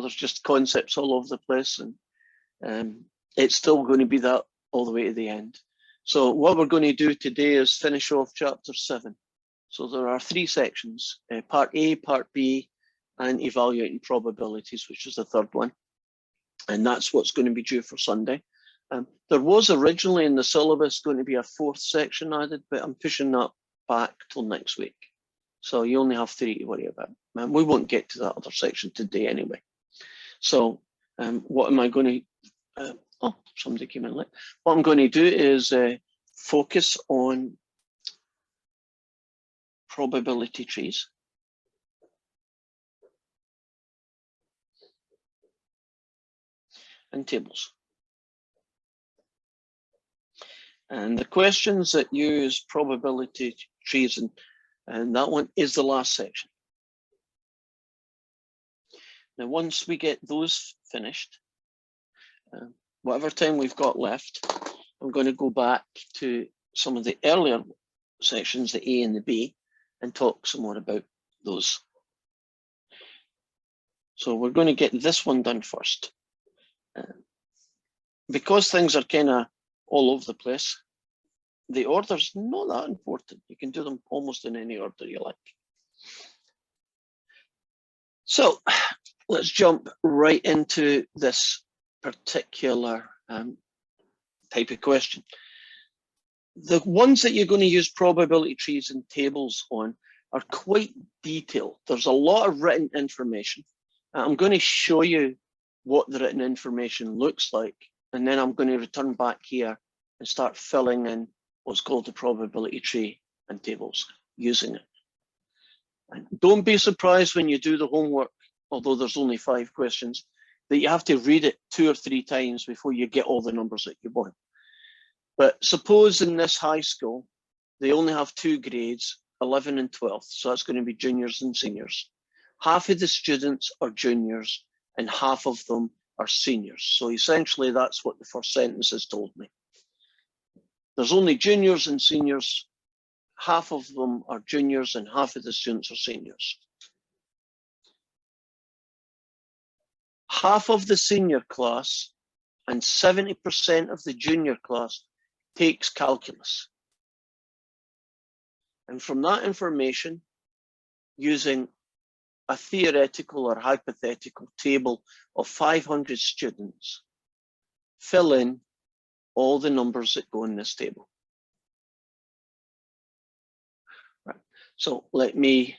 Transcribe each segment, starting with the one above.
there's just concepts all over the place, and it's still going to be that all the way to the end. So what we're going to do today is finish off chapter 7. So there are 3 sections, part A, part B, and evaluating probabilities, which is the 3rd one. And that's what's going to be due for Sunday. There was originally in the syllabus going to be a 4th section added, but I'm pushing that back till next week. So you only have 3 to worry about. We won't get to that other section today anyway. So what am I going to, oh, somebody came in late. What I'm going to do is focus on probability trees. And tables. And the questions that use probability trees, and that one is the last section. Now, once we get those finished, whatever time we've got left, I'm going to go back to some of the earlier sections, the A and the B, and talk some more about those. So we're going to get this one done first. Because things are kind of all over the place, the order's not that important. You can do them almost in any order you like. So let's jump right into this particular type of question. The ones that you're going to use probability trees and tables on are quite detailed. There's a lot of written information. I'm going to show you what the written information looks like, and then I'm going to return back here and start filling in what's called the probability tree and tables using it. And don't be surprised when you do the homework, although there's only 5 questions, that you have to read it 2 or 3 times before you get all the numbers that you want. But suppose in this high school, they only have 2 grades, 11 and 12th, so that's going to be juniors and seniors. Half of the students are juniors and half of them are seniors. So essentially that's what the first sentence has told me. There's only juniors and seniors. Half of them are juniors and half of the students are seniors. Half of the senior class and 70% of the junior class takes calculus. And from that information, using a theoretical or hypothetical table of 500 students, fill in all the numbers that go in this table. Right. So let me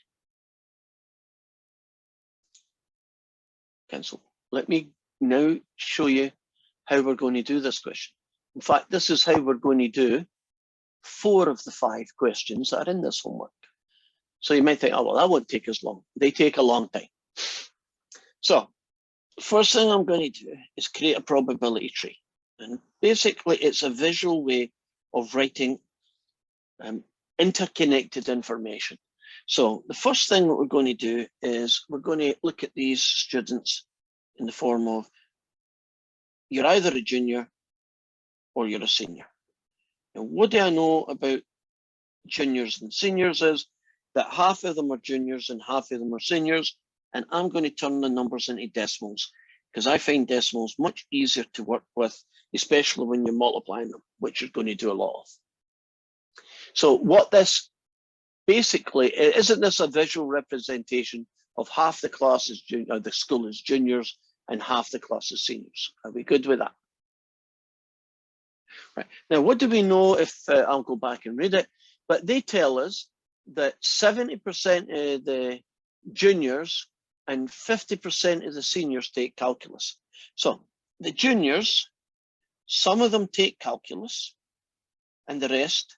cancel. Let me now show you how we're going to do this question. In fact, this is how we're going to do 4 of the 5 questions that are in this homework. So you might think, oh, well, that won't take as long. They take a long time. So first thing I'm going to do is create a probability tree. And basically, it's a visual way of writing interconnected information. So the first thing that we're going to do is we're going to look at these students in the form of, you're either a junior or you're a senior. Now, what do I know about juniors and seniors is that half of them are juniors and half of them are seniors, and I'm going to turn the numbers into decimals because I find decimals much easier to work with, especially when you're multiplying them, which you're going to do a lot of. So what this basically, isn't this a visual representation of half the class is junior, the school is juniors and half the class is seniors? Are we good with that? Right. Now, what do we know if, I'll go back and read it, but they tell us that 70% of the juniors and 50% of the seniors take calculus. So the juniors, some of them take calculus and the rest,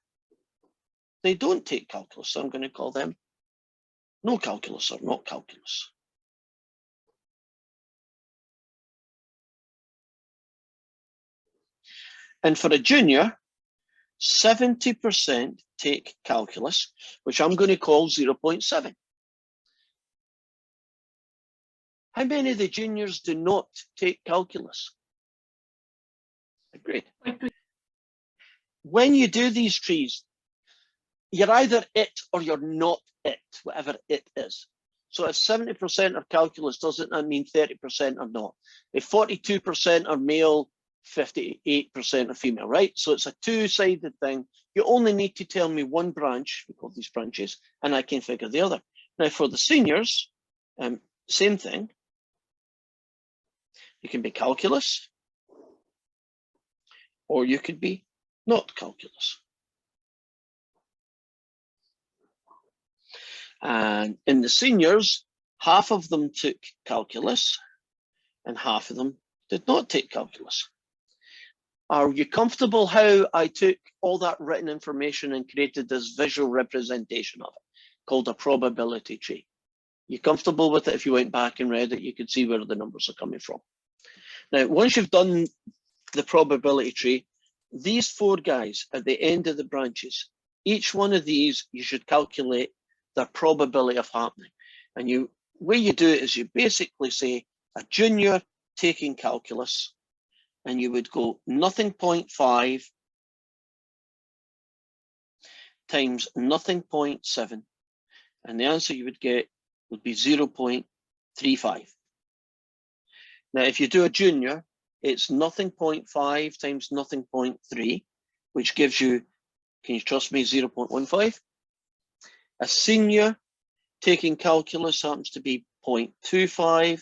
they don't take calculus. So I'm going to call them no calculus or not calculus. And for a junior, 70% take calculus, which I'm going to call 0.7. How many of the juniors do not take calculus? Great. When you do these trees, you're either it or you're not it, whatever it is. So if 70% are calculus, doesn't that mean 30% are not? If 42% are male, 58% are female, right? So it's a two-sided thing. You only need to tell me one branch, we call these branches, and I can figure the other. Now for the seniors, same thing. You can be calculus, or you could be not calculus. And in the seniors, half of them took calculus and half of them did not take calculus. Are you comfortable how I took all that written information and created this visual representation of it called a probability tree? You comfortable with it? If you went back and read it, you could see where the numbers are coming from. Now, once you've done the probability tree, these four guys at the end of the branches, each one of these, you should calculate the probability of happening. And the way you do it is you basically say a junior taking calculus, and you would go 0.5 times 0.7, and the answer you would get would be 0.35. Now, if you do a junior, it's 0.5 times 0.3, which gives you, can you trust me, 0.15. A senior taking calculus happens to be 0.25,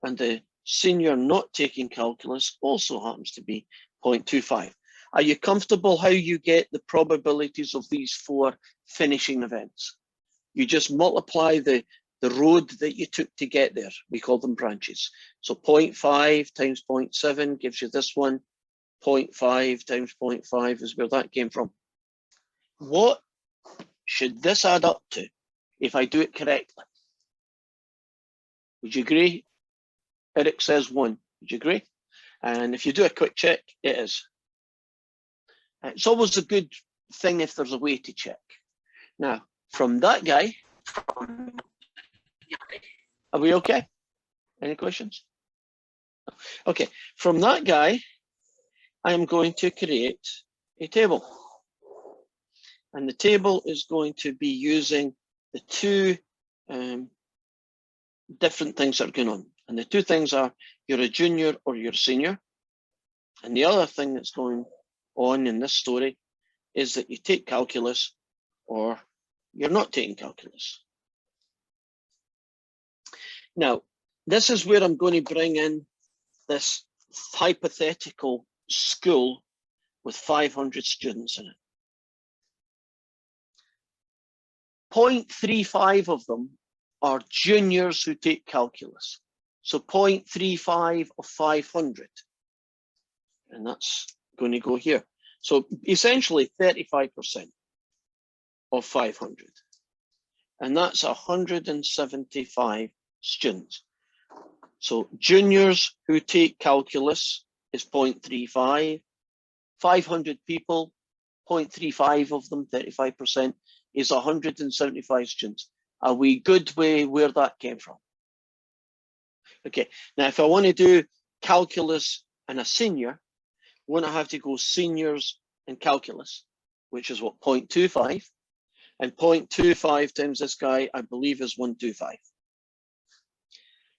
and the senior not taking calculus also happens to be 0.25. Are you comfortable how you get the probabilities of these four finishing events? You just multiply the road that you took to get there. We call them branches. So 0.5 times 0.7 gives you this one. 0.5 times 0.5 is where that came from. What should this add up to if I do it correctly? Would you agree? Eric says 1. Would you agree? And if you do a quick check, it is. It's always a good thing if there's a way to check. Now, from that guy, are we okay? Any questions? Okay, from that guy, I am going to create a table. And the table is going to be using the two different things that are going on. And the two things are you're a junior or you're a senior. And the other thing that's going on in this story is that you take calculus or you're not taking calculus. Now, this is where I'm going to bring in this hypothetical school with 500 students in it. 0.35 of them are juniors who take calculus. So 0.35 of 500. And that's going to go here. So essentially 35% of 500. And that's 175 students. So juniors who take calculus is 0.35. 500 people, 0.35 of them, 35%, is 175 students. Are we good with where that came from? Okay, now if I want to do calculus and a senior, won't I have to go seniors and calculus, which is what, 0.25? And 0.25 times this guy, I believe, is 125.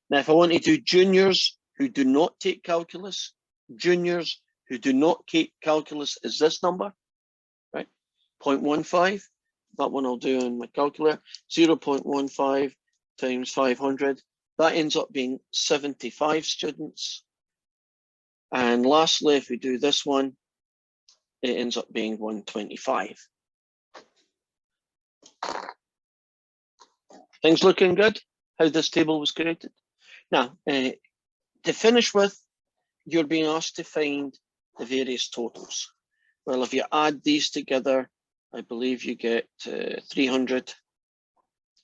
Now, if I want to do juniors who do not take calculus, juniors who do not take calculus is this number, right? 0.15. That one I'll do in my calculator. 0.15 times 500. That ends up being 75 students. And lastly, if we do this one, it ends up being 125. Things looking good? How this table was created? Now, to finish with, you're being asked to find the various totals. Well, if you add these together, I believe you get 300.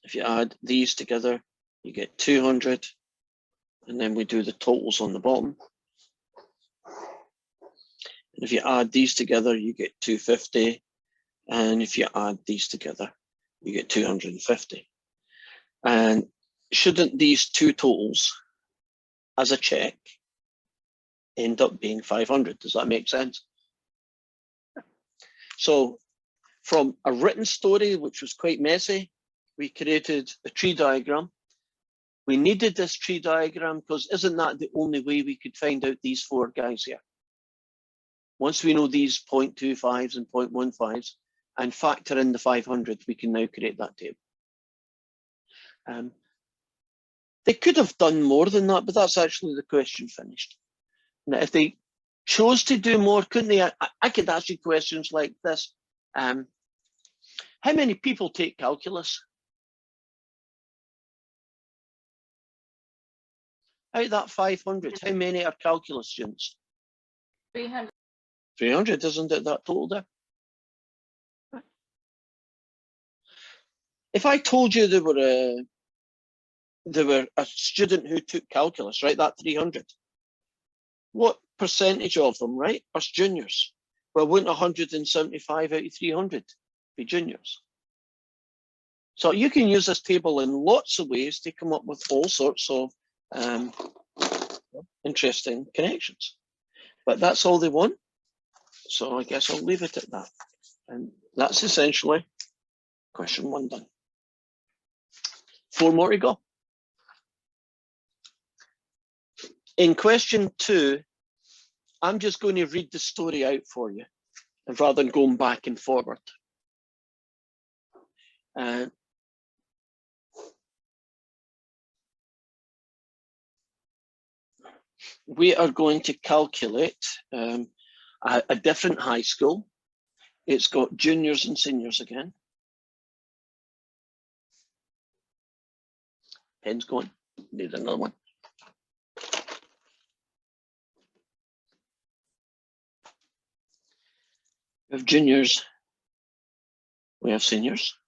If you add these together, you get 200. And then we do the totals on the bottom. And if you add these together, you get 250. And if you add these together, you get 250. And shouldn't these two totals, as a check, end up being 500? Does that make sense? So from a written story, which was quite messy, we created a tree diagram We needed this tree diagram because isn't that the only way we could find out these four guys here? Once we know these 0.25s and 0.15s and factor in the 500, we can now create that table. They could have done more than that, but that's actually the question finished. Now, if they chose to do more, couldn't they? I could ask you questions like this. How many people take calculus? Out of that 500, how many are calculus students? 300. 300, isn't it, that total there? If I told you there were a student who took calculus, right, that 300, what percentage of them, right, are juniors? Well, wouldn't 175 out of 300 be juniors? So you can use this table in lots of ways to come up with all sorts of interesting connections. But that's all they want. So I guess I'll leave it at that. And that's essentially question 1 done. 4 more to go. In question 2, I'm just going to read the story out for you, and rather than going back and forward. We are going to calculate a different high school. It's got juniors and seniors again. Pen's going, need another one. We have juniors, we have seniors.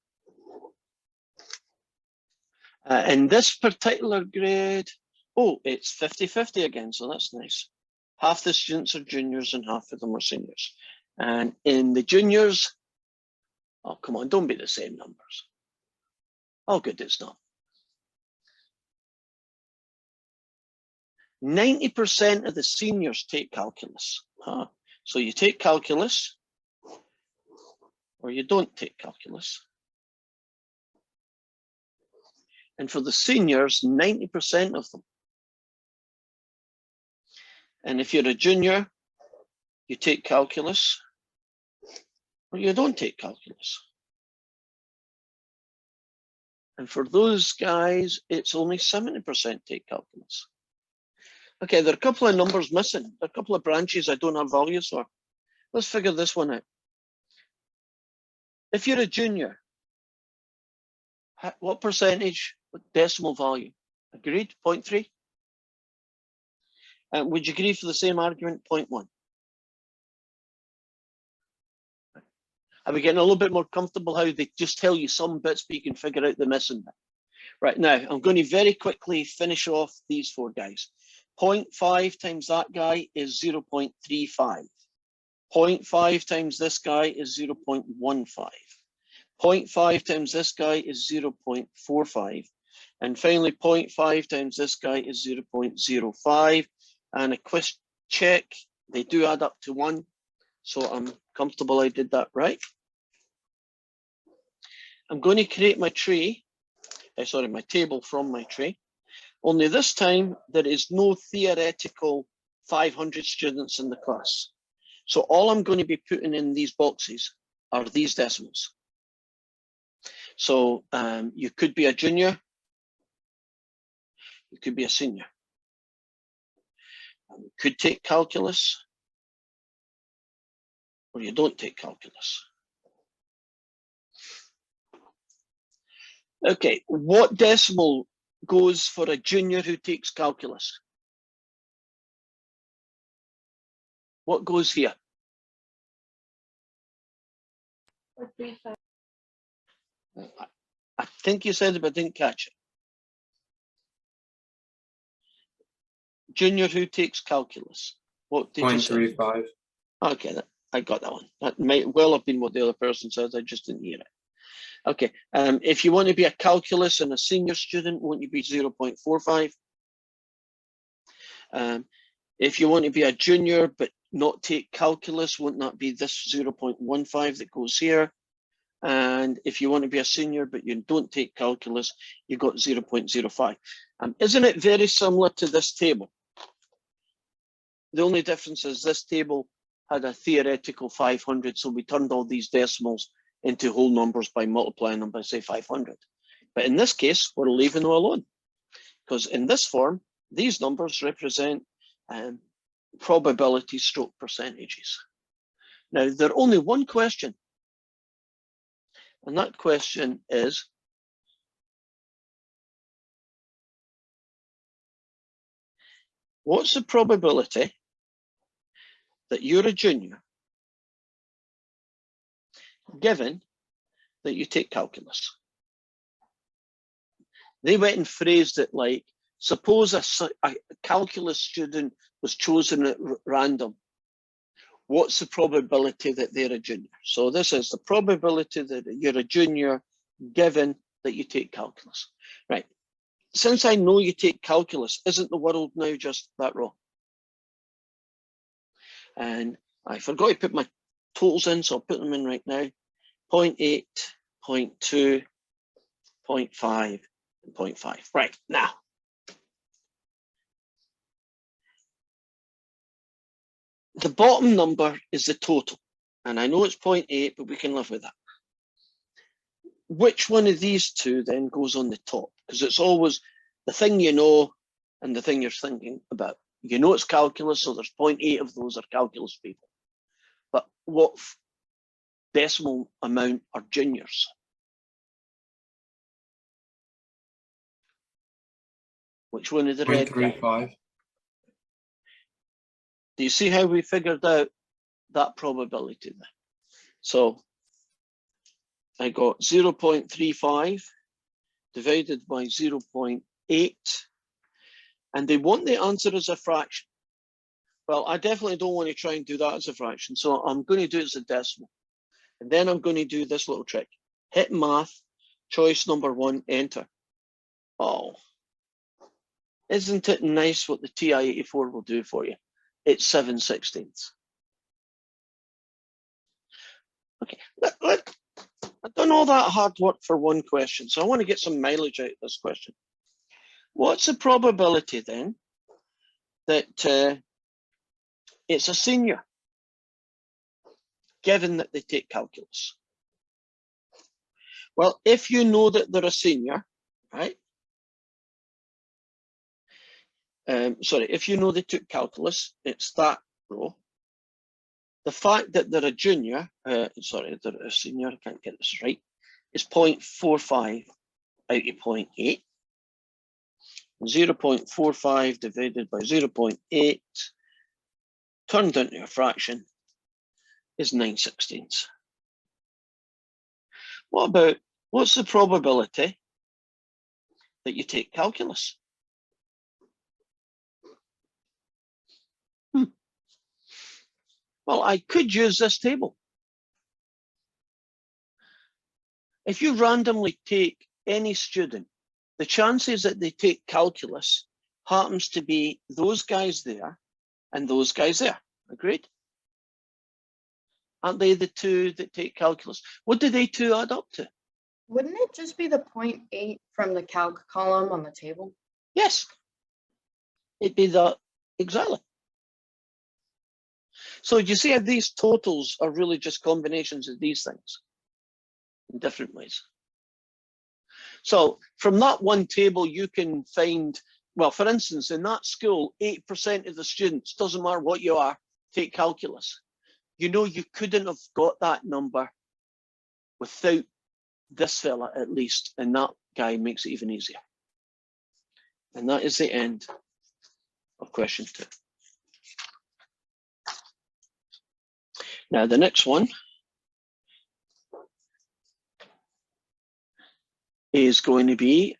In this particular grade, oh, it's 50-50 again, so that's nice. Half the students are juniors and half of them are seniors. And in the juniors, oh, come on, don't be the same numbers. Oh, good, it's not. 90% of the seniors take calculus. So you take calculus, or you don't take calculus. And for the seniors, 90% of them. And if you're a junior, you take calculus, or you don't take calculus. And for those guys, it's only 70% take calculus. Okay, there are a couple of numbers missing. There are a couple of branches I don't have values for. Let's figure this one out. If you're a junior, what percentage, what decimal value? Agreed, 0.3? Would you agree for the same argument, 0.1? Are we getting a little bit more comfortable how they just tell you some bits but you can figure out the missing bit? Right, now I'm going to very quickly finish off these 4 guys. 0.5 times that guy is 0.35. 0.5 times this guy is 0.15. 0.5 times this guy is 0.45. And finally, 0.5 times this guy is 0.05. And a quick check, they do add up to 1. So I'm comfortable I did that right. I'm going to create my tree, my table from my tree. Only this time, there is no theoretical 500 students in the class. So all I'm going to be putting in these boxes are these decimals. So you could be a junior, you could be a senior. You could take calculus, or you don't take calculus. Okay, what decimal goes for a junior who takes calculus? What goes here? 435. I think you said it, but I didn't catch it. Junior who takes calculus. What did you say? 0.35. Okay, I got that one. That might well have been what the other person said. I just didn't hear it. Okay, if you want to be a calculus and a senior student, won't you be 0.45? If you want to be a junior but not take calculus, won't that be this 0.15 that goes here? And if you want to be a senior but you don't take calculus, you've got 0.05. Isn't it very similar to this table? The only difference is this table had a theoretical 500, so we turned all these decimals into whole numbers by multiplying them by, say, 500. But in this case, we're leaving them alone, because in this form, these numbers represent probability stroke percentages. Now, there's only one question, and that question is, what's the probability that you're a junior, given that you take calculus? They went and phrased it like, suppose a calculus student was chosen at random. What's the probability that they're a junior? So this is the probability that you're a junior, given that you take calculus. Right. Since I know you take calculus, isn't the world now just that row? And I forgot to put my totals in, so I'll put them in right now. 0.8, 0.2, 0.5, and 0.5. Right, now. The bottom number is the total. And I know it's 0.8, but we can live with that. Which one of these two then goes on the top? Because it's always the thing you know and the thing you're thinking about. You know it's calculus, so there's 0.8 of those are calculus people. But what decimal amount are juniors? Which one is the red guy? 0.35. Do you see how we figured out that probability there? So I got 0.35 divided by 0.8, and they want the answer as a fraction. Well, I definitely don't want to try and do that as a fraction, so I'm going to do it as a decimal. And then I'm going to do this little trick. Hit math, choice number 1, enter. Oh, isn't it nice what the TI-84 will do for you? It's 7/16. Okay, I've done all that hard work for one question, so I want to get some mileage out of this question. What's the probability then that it's a senior, given that they take calculus? Well, if you know that they're a senior, right? If you know they took calculus, it's that row. The fact that they're a junior, they're a senior, I can't get this right, is 0.45 out of 0.8. 0.45 divided by 0.8 turned into a fraction is 9/16. What's the probability that you take calculus? Well, I could use this table. If you randomly take any student, the chances that they take calculus happens to be those guys there and those guys there. Agreed? Aren't they the two that take calculus? What do they two add up to? Wouldn't it just be the 0.8 from the calc column on the table? Yes. It'd be that exactly. So you see how these totals are really just combinations of these things in different ways. So from that one table, you can find, well, for instance, in that school, 8% of the students, doesn't matter what you are, take calculus. You know, you couldn't have got that number without this fella at least, and that guy makes it even easier. And that is the end of question 2. Now, the next one is going to be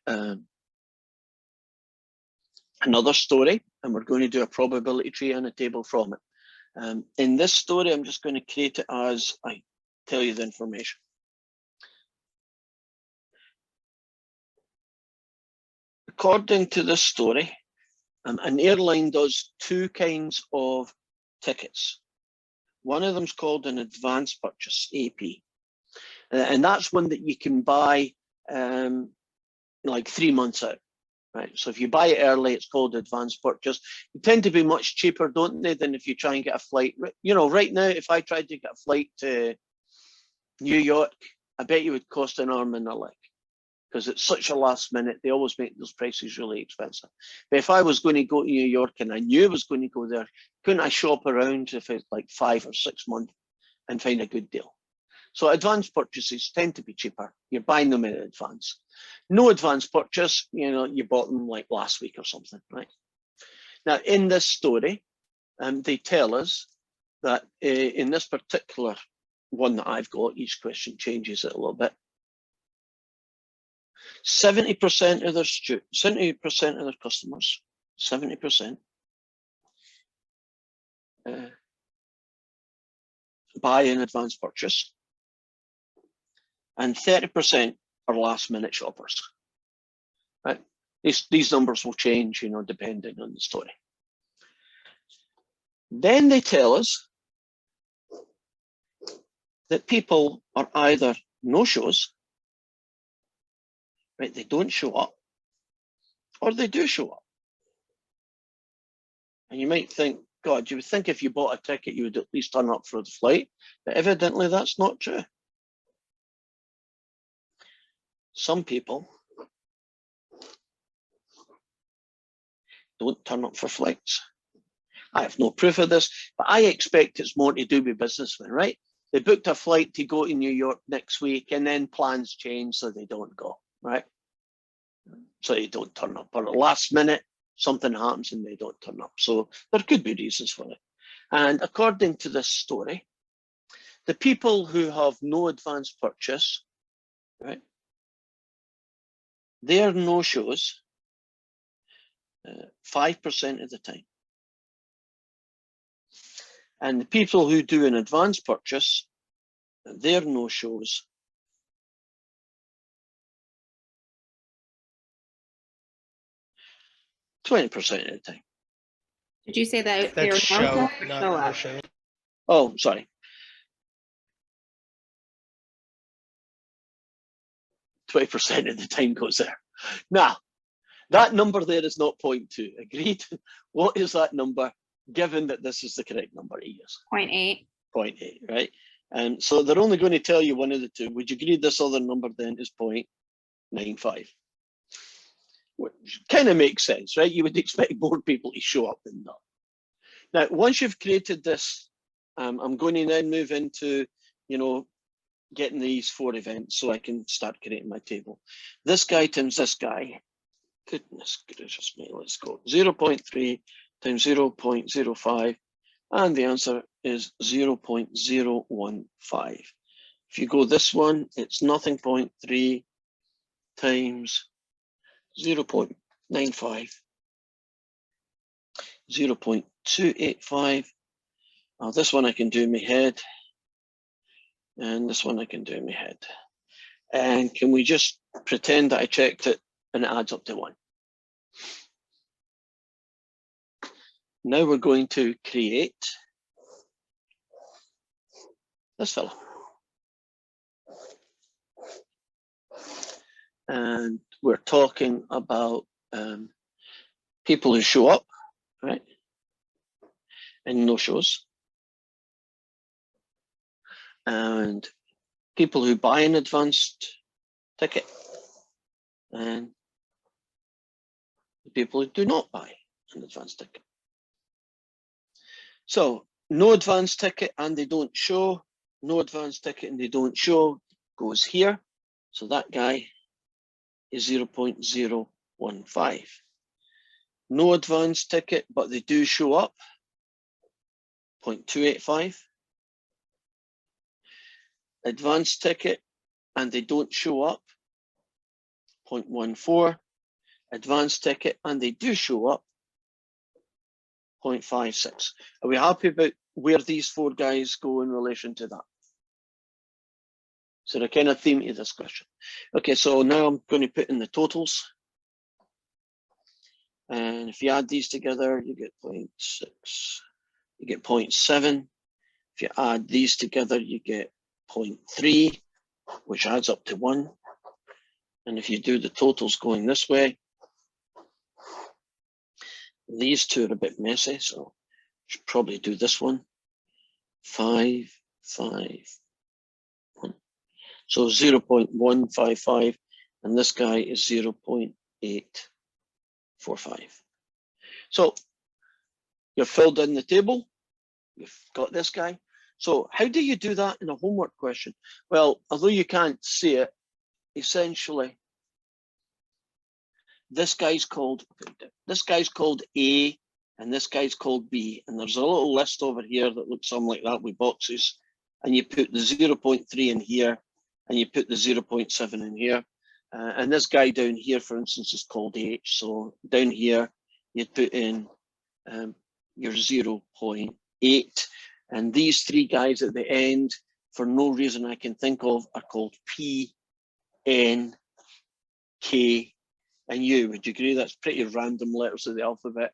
another story, and we're going to do a probability tree and a table from it. In this story, I'm just going to create it as I tell you the information. According to this story, an airline does 2 kinds of tickets. One of them is called an advance purchase, AP. And that's one that you can buy like 3 months out. right? So if you buy it early, it's called advance purchase. They tend to be much cheaper, don't they, than if you try and get a flight. You know, right now, if I tried to get a flight to New York, I bet you would cost an arm and a leg because it's such a last minute. They always make those prices really expensive. But if I was going to go to New York and I knew I was going to go there, couldn't I shop around if it's like 5 or 6 months and find a good deal? So advance purchases tend to be cheaper. You're buying them in advance. No advance purchase, you know, you bought them like last week or something, right? Now, in this story, they tell us that in this particular one that I've got, each question changes it a little bit. 70% of their 70% of their customers, 70% buy an advance purchase, and 30% are last minute shoppers. Right? These numbers will change, you know, depending on the story. Then they tell us that people are either no-shows, right? They don't show up, or they do show up. And you might think, God, you would think if you bought a ticket, you would at least turn up for the flight, but evidently that's not true. Some people don't turn up for flights. I have no proof of this, but I expect it's more to do with businessmen, right? They booked a flight to go to New York next week and then plans change so they don't go, right? So they don't turn up. Or at the last minute, something happens and they don't turn up. So there could be reasons for it. And according to this story, the people who have no advance purchase, right, their no-shows 5% of the time. And the people who do an advance purchase, their no-shows 20% of the time. Did you say that they're That's show, no-show or not show up? no-show. Oh, sorry. 20% of the time goes there. Now, that number there is not 0.2. Agreed? What is that number, given that this is the correct number to use? 0.8. 0.8, right? And so they're only going to tell you one of the two. Would you agree this other number then is 0.95? Which kind of makes sense, right? You would expect more people to show up than not. Now, once you've created this, I'm going to then move into, you know, getting these 4 events so I can start creating my table. This guy times this guy. Goodness gracious me, let's go. 0.3 times 0.05, and the answer is 0.015. If you go this one, it's nothing 0.3 times 0.95, 0.285. Now this one I can do in my head, and this one I can do in my head. And can we just pretend that I checked it and it adds up to 1? Now we're going to create this fellow. And we're talking about people who show up, right? And no-shows. And people who buy an advanced ticket. And the people who do not buy an advanced ticket. So no advanced ticket and they don't show, no advanced ticket and they don't show goes here. So that guy is 0.015. No advanced ticket, but they do show up, 0.285. Advanced ticket and they don't show up, 0.14. Advanced ticket and they do show up, 0.56. Are we happy about where these 4 guys go in relation to that? So the kind of theme to this question. Okay, so now I'm going to put in the totals. And if you add these together, you get 0.6, you get 0.7. If you add these together, you get 0.3, which adds up to 1. And if you do the totals going this way, These two are a bit messy, so should probably do this one. 5, 5, 1. So 0.155, and this guy is 0.845. So you've filled in the table, you've got this guy. So how do you do that in a homework question? Well, although you can't see it, essentially, this guy's called A, and this guy's called B, and there's a little list over here that looks something like that with boxes, and you put the 0.3 in here, and you put the 0.7 in here, and this guy down here, for instance, is called H. So down here, you'd put in your 0.8, and these three guys at the end, for no reason I can think of, are called P, N, K, and U. Would you agree? That's pretty random letters of the alphabet.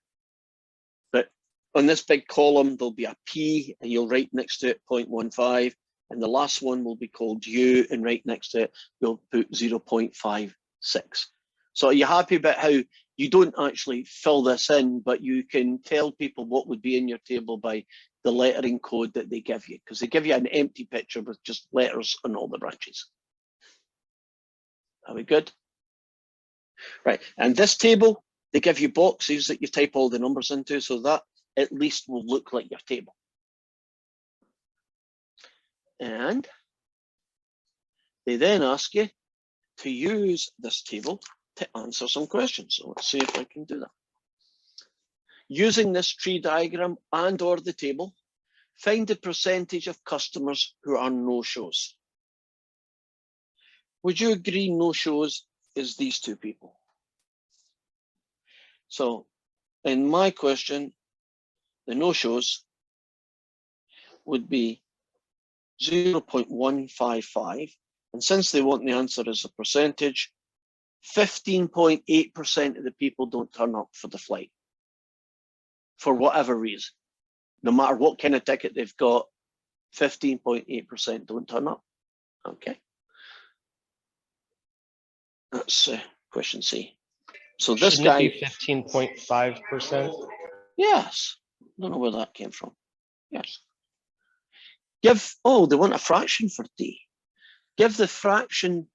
But on this big column, there'll be a P, and you'll write next to it 0.15, and the last one will be called U, and right next to it, you'll put 0.56. So are you happy about how you don't actually fill this in, but you can tell people what would be in your table by the lettering code that they give you, because they give you an empty picture with just letters on all the branches. Are we good? Right, and this table, they give you boxes that you type all the numbers into, so that at least will look like your table. And they then ask you to use this table to answer some questions. So let's see if I can do that. Using this tree diagram and or the table, find the percentage of customers who are no-shows. Would you agree no-shows is these two people? So in my question, the no-shows would be 0.155, and since they want the answer as a percentage, 15.8% of the people don't turn up for the flight for whatever reason. No matter what kind of ticket they've got, 15.8% don't turn up. Okay. That's question C. So this Shouldn't guy, it be 15.5%? yes, I don't know where that came from. Yes. Give, oh, they want a fraction for D. Give the fraction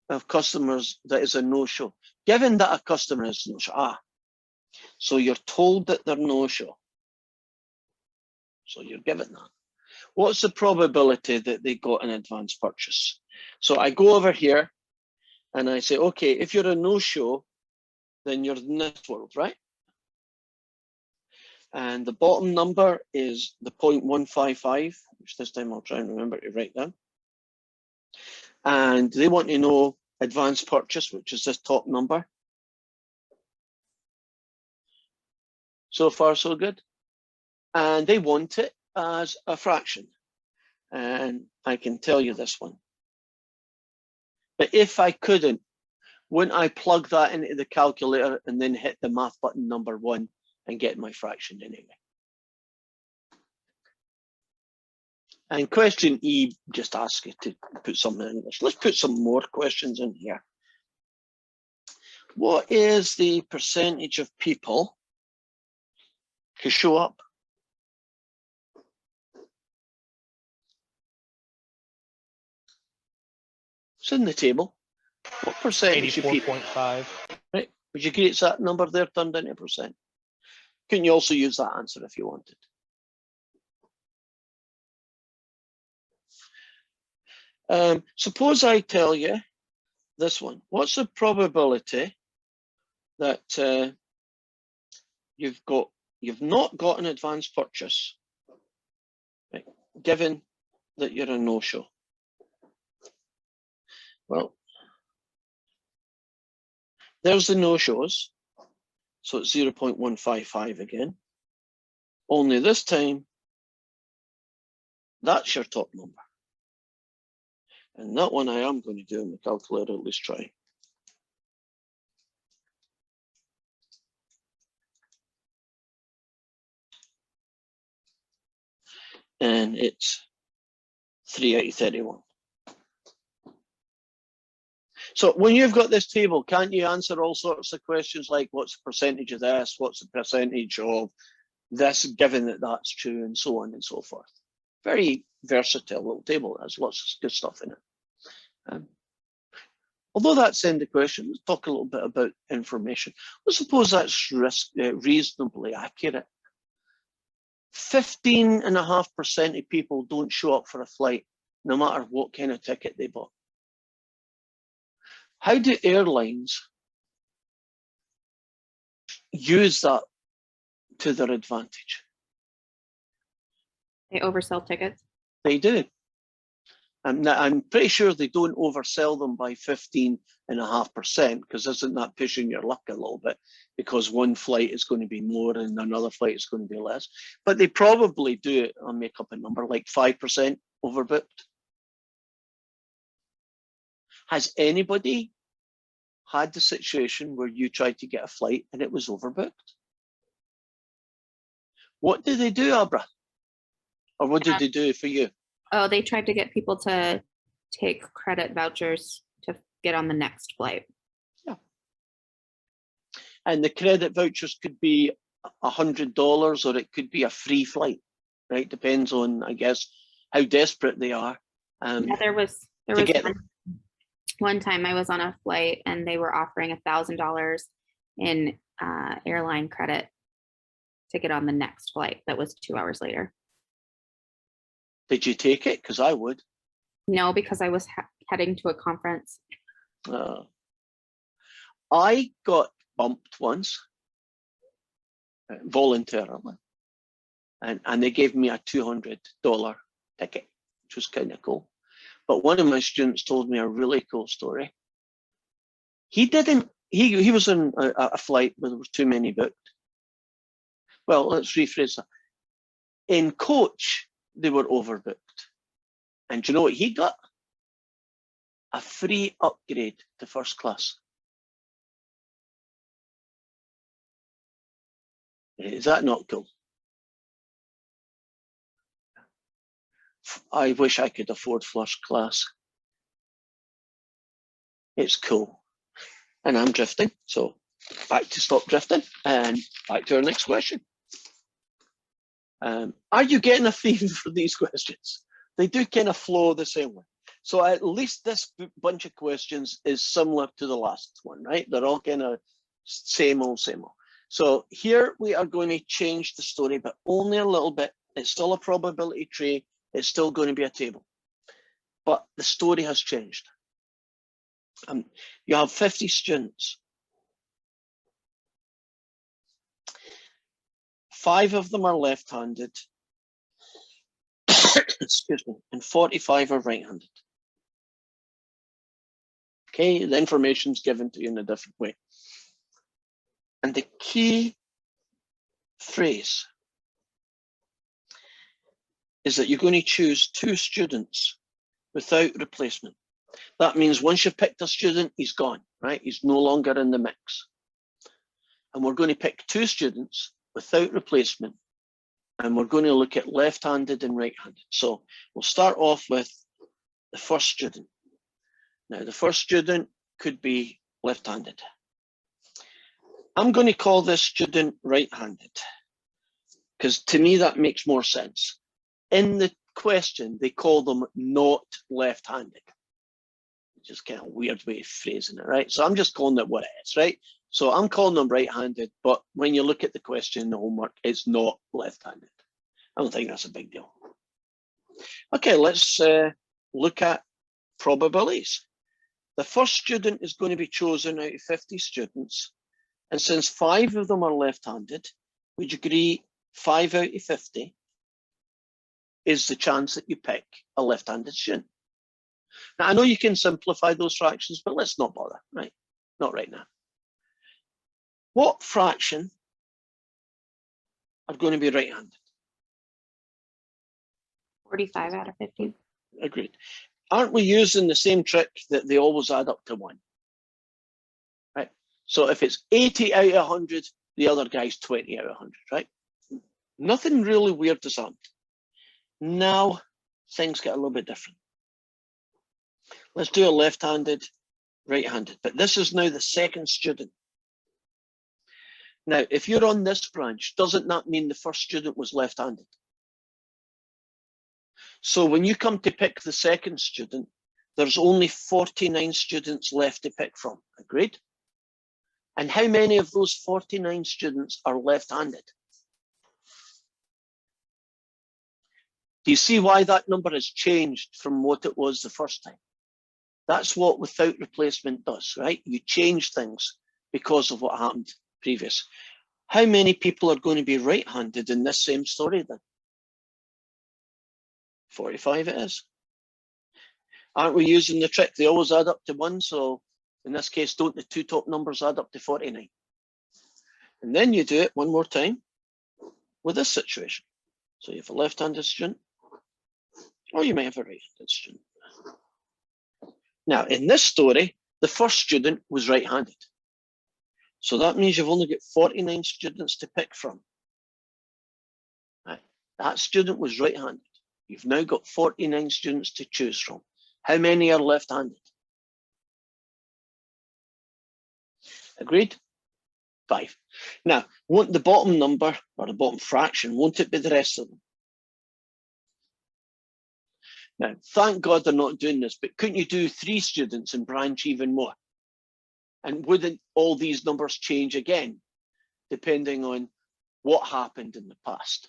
of customers that is a no-show. Given that a customer is no-show, so you're told that they're no-show. So you're given that. What's the probability that they got an advance purchase? So I go over here and I say, okay, if you're a no-show, then you're in this world, right? And the bottom number is the 0.155, which this time I'll try and remember to write down. And they want to know advance purchase, which is this top number. So far, so good. And they want it as a fraction. And I can tell you this one. But if I couldn't, wouldn't I plug that into the calculator and then hit the math button number 1 and get my fraction anyway? And question E just asks you to put something in English. Let's put some more questions in here. What is the percentage of people who show up? It's in the table. What percentage of people? 84.5. Right. Would you agree it's that number there turned into percent? Can you also use that answer if you wanted? Suppose I tell you this one. What's the probability that you've not got an advance purchase, right, given that you're a no-show? Well, there's the no-shows, so it's 0.155 again. Only this time, that's your top number. And that one I am going to do in the calculator, at least try. And it's 3 out of 31. So when you've got this table, can't you answer all sorts of questions like what's the percentage of this, what's the percentage of this, given that that's true, and so on and so forth. Very versatile little table. There's lots of good stuff in it. Although that's in the question, let's talk a little bit about information. Let's suppose that's reasonably accurate. 15.5% of people don't show up for a flight, no matter what kind of ticket they bought. How do airlines use that to their advantage? They oversell tickets. They do. I'm pretty sure they don't oversell them by 15.5%, because isn't that pushing your luck a little bit? Because one flight is going to be more and another flight is going to be less. But they probably do it, I'll make up a number, like 5% overbooked. Has anybody had the situation where you tried to get a flight and it was overbooked? What did they do, Abra? Or what did they do for you? Oh, they tried to get people to take credit vouchers to get on the next flight. Yeah. And the credit vouchers could be $100 or it could be a free flight, right? Depends on, I guess, how desperate they are. Yeah, there was get one time I was on a flight and they were offering $1,000 in airline credit to get on the next flight that was 2 hours later. Did you take it? Because I would. No, because I was heading to a conference. I got bumped once voluntarily, and they gave me a $200 ticket, which was kind of cool. But one of my students told me a really cool story. He was on a flight where there was too many booked. Well, let's rephrase that. In coach, they were overbooked. And do you know what he got? A free upgrade to first class. Is that not cool? I wish I could afford first class. It's cool. And I'm drifting, so back to stop drifting and back to our next question. Are you getting a theme for these questions? They do kind of flow the same way. So at least this bunch of questions is similar to the last one, right? They're all kind of same old, same old. So here we are going to change the story, but only a little bit. It's still a probability tree. It's still going to be a table, but the story has changed. You have 50 students. 5 of them are left-handed, excuse me, and 45 are right-handed. Okay, the information's given to you in a different way. And the key phrase is that you're going to choose 2 students without replacement. That means once you've picked a student, he's gone, right? He's no longer in the mix. And we're going to pick 2 students without replacement, and we're going to look at left-handed and right-handed. So we'll start off with the first student. Now, the first student could be left-handed. I'm going to call this student right-handed, because to me that makes more sense. In the question, they call them not left-handed, which is kind of a weird way of phrasing it, right? So I'm just calling it what it is, right? So I'm calling them right-handed, but when you look at the question, the homework, it's not left-handed. I don't think that's a big deal. Okay, let's look at probabilities. The first student is going to be chosen out of 50 students. And since 5 of them are left-handed, would you agree 5 out of 50 is the chance that you pick a left-handed student? Now, I know you can simplify those fractions, but let's not bother, right? Not right now. What fraction are going to be right-handed? 45 out of 50. Agreed. Aren't we using the same trick that they always add up to 1? Right. So if it's 80 out of 100, the other guy's 20 out of 100, right? Nothing really weird has happened. Now things get a little bit different. Let's do a left-handed right-handed, but this is now the second student. Now, if you're on this branch, doesn't that mean the first student was left-handed? So when you come to pick the second student, there's only 49 students left to pick from. Agreed? And how many of those 49 students are left-handed? Do you see why that number has changed from what it was the first time? That's what without replacement does, right? You change things because of what happened previous. How many people are going to be right-handed in this same story then? 45 it is. Aren't we using the trick? They always add up to 1, so in this case, don't the two top numbers add up to 49? And then you do it one more time with this situation. So you have a left-handed student, or you may have a right-handed student. Now, in this story, the first student was right-handed. So that means you've only got 49 students to pick from. Right. That student was right-handed. You've now got 49 students to choose from. How many are left-handed? Agreed? 5. Now, won't the bottom number, or the bottom fraction, won't it be the rest of them? Now, thank God they're not doing this, but couldn't you do 3 students and branch even more? And wouldn't all these numbers change again, depending on what happened in the past?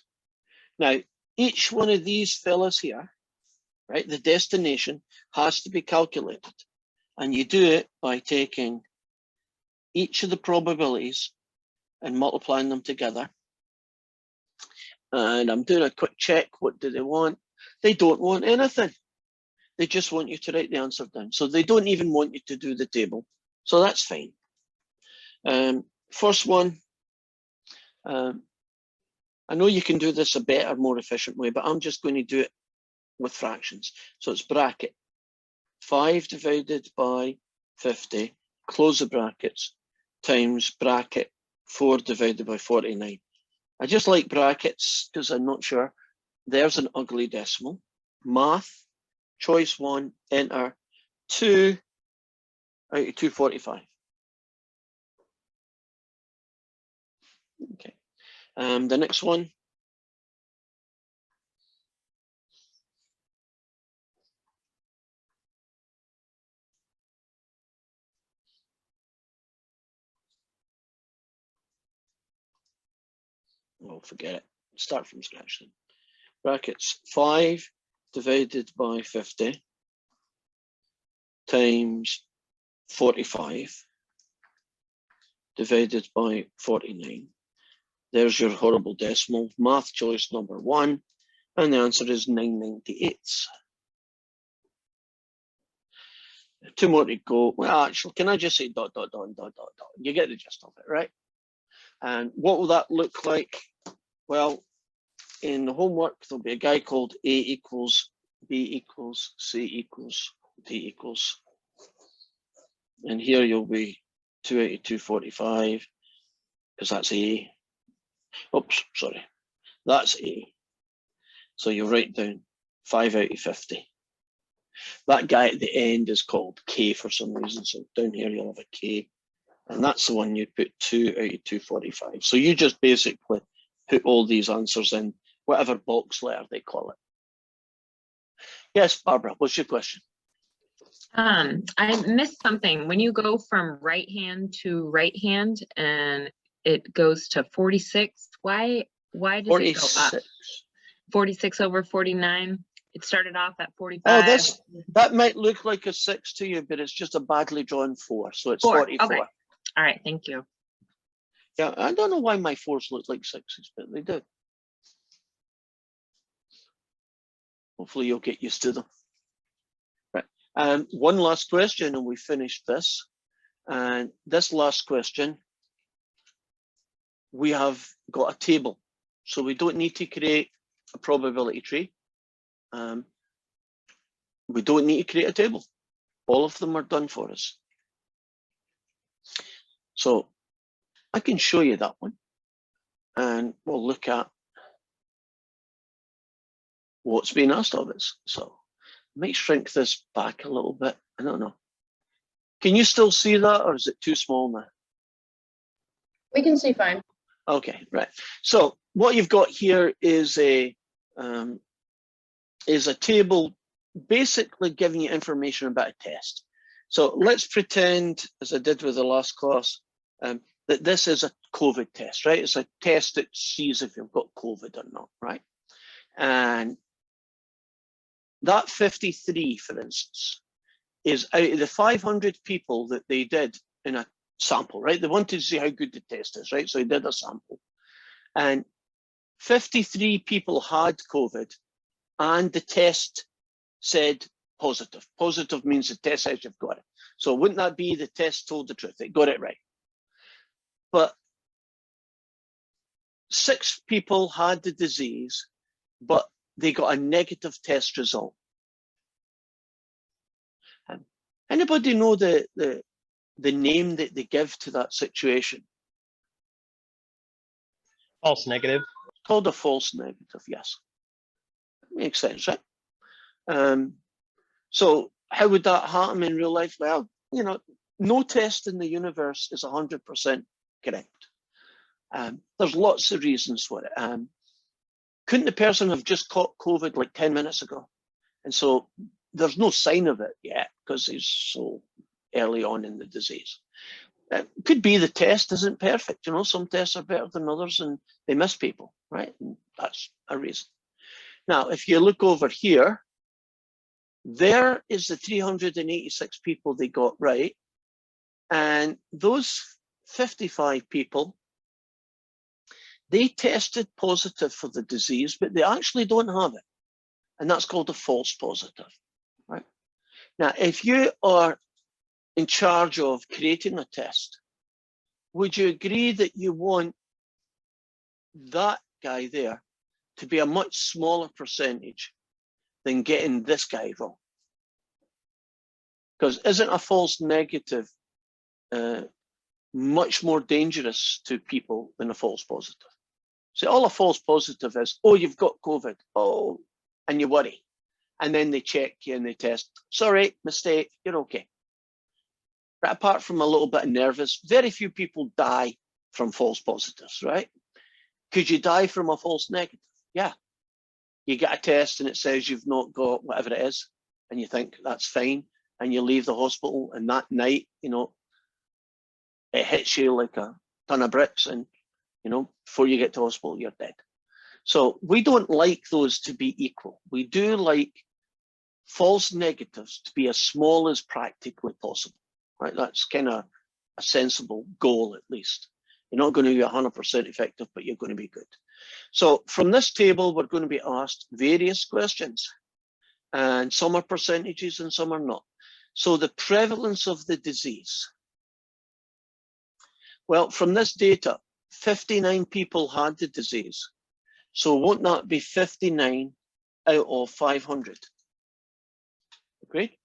Now, each one of these fellas here, right, the destination has to be calculated. And you do it by taking each of the probabilities and multiplying them together. And I'm doing a quick check. What do they want? They don't want anything. They just want you to write the answer down. So they don't even want you to do the table. So that's fine. First one, I know you can do this a better, more efficient way, but I'm just going to do it with fractions. So it's bracket 5 divided by 50, close the brackets, times bracket 4 divided by 49. I just like brackets because I'm not sure. There's an ugly decimal. Math, choice 1, enter 2 out of 245. Okay. The next one. Oh, forget it. Start from scratch then. Brackets 5 divided by 50 times 45 divided by 49. There's your horrible decimal. Math choice number 1, and the answer is 9/98. 2 more to go. Well, actually, can I just say ... You get the gist of it, right? And what will that look like? Well, in the homework, there'll be a guy called A equals B equals C equals D equals. And here you'll be 2 out of 245, because that's A. Oops, sorry. That's A. So you write down 5 out of 50. That guy at the end is called K for some reason. So down here you'll have a K. And that's the one you put 2 out of 245. So you just basically put all these answers in whatever box letter they call it. Yes, Barbara, what's your question? I missed something. When you go from right hand to right hand and it goes to 46, why does 46. it go up? 46 over 49. It started off at 45. Oh, that might look like a 6 to you, but it's just a badly drawn 4. So it's 4. 44. Okay. All right, thank you. Yeah, I don't know why my 4s look like 6s, but they do. Hopefully you'll get used to them. Right. One last question and we finished this. And this last question, we have got a table. So we don't need to create a probability tree. We don't need to create a table. All of them are done for us. So I can show you that one. And we'll look at what's being asked of us. So I might shrink this back a little bit. I don't know. Can you still see that, or is it too small now? We can see fine. Okay, right. So what you've got here is a table basically giving you information about a test. So let's pretend, as I did with the last class, that this is a COVID test, right? It's a test that sees if you've got COVID or not, right? And that 53, for instance, is out of the 500 people that they did in a sample, right? They wanted to see how good the test is, right? So they did a sample. And 53 people had COVID and the test said positive. Positive means the test says you've got it. So wouldn't that be the test told the truth? It got it right. But 6 people had the disease, but they got a negative test result. Anybody know the name that they give to that situation? False negative. It's called a false negative, yes. Makes sense, right? So how would that happen in real life? Well, you know, no test in the universe is 100% correct. There's lots of reasons for it. Couldn't the person have just caught COVID like 10 minutes ago? And so there's no sign of it yet because he's so early on in the disease. It could be the test isn't perfect. You know, some tests are better than others and they miss people, right? And that's a reason. Now, if you look over here, there is the 386 people they got right. And those 55 people, they tested positive for the disease, but they actually don't have it. And that's called a false positive, right? Now, if you are in charge of creating a test, would you agree that you want that guy there to be a much smaller percentage than getting this guy wrong? Because isn't a false negative much more dangerous to people than a false positive? So all a false positive is, oh, you've got COVID, oh, and you worry. And then they check you and they test, sorry, mistake, you're okay. But apart from a little bit of nervous, very few people die from false positives, right? Could you die from a false negative? Yeah. You get a test and it says you've not got whatever it is, and you think that's fine, and you leave the hospital, and that night, you know, it hits you like a ton of bricks, and, you know, before you get to hospital, you're dead. So we don't like those to be equal. We do like false negatives to be as small as practically possible, right? That's kind of a sensible goal, at least. You're not going to be 100% effective, but you're going to be good. So from this table, we're going to be asked various questions, and some are percentages and some are not. So the prevalence of the disease. Well, from this data, 59 people had the disease. So won't that be 59 out of 500? Agreed?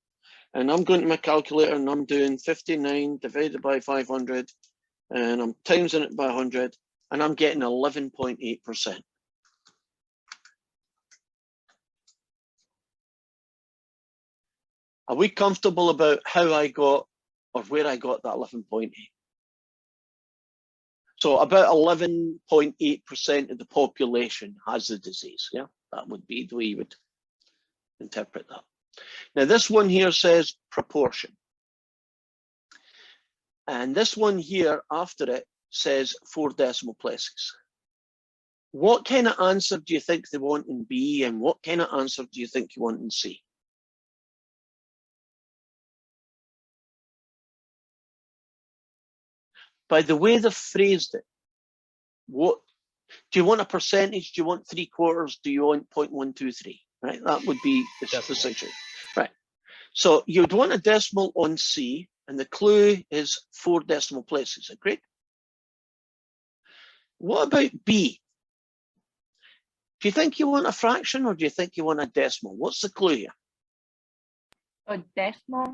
And I'm going to my calculator and I'm doing 59 divided by 500 and I'm timesing it by 100 and I'm getting 11.8%. Are we comfortable about how I got or where I got that 11.8? So about 11.8% of the population has the disease. Yeah, that would be the way you would interpret that. Now this one here says proportion. And this one here after it says 4 decimal places. What kind of answer do you think they want in B, and what kind of answer do you think you want in C? By the way they've phrased it, what do you want? A percentage? Do you want 3/4? Do you want 0.123? Right, that would be the situation. Right, so you'd want a decimal on C, and the clue is 4 decimal places. Agreed? What about B? Do you think you want a fraction or do you think you want a decimal? What's the clue here? A decimal.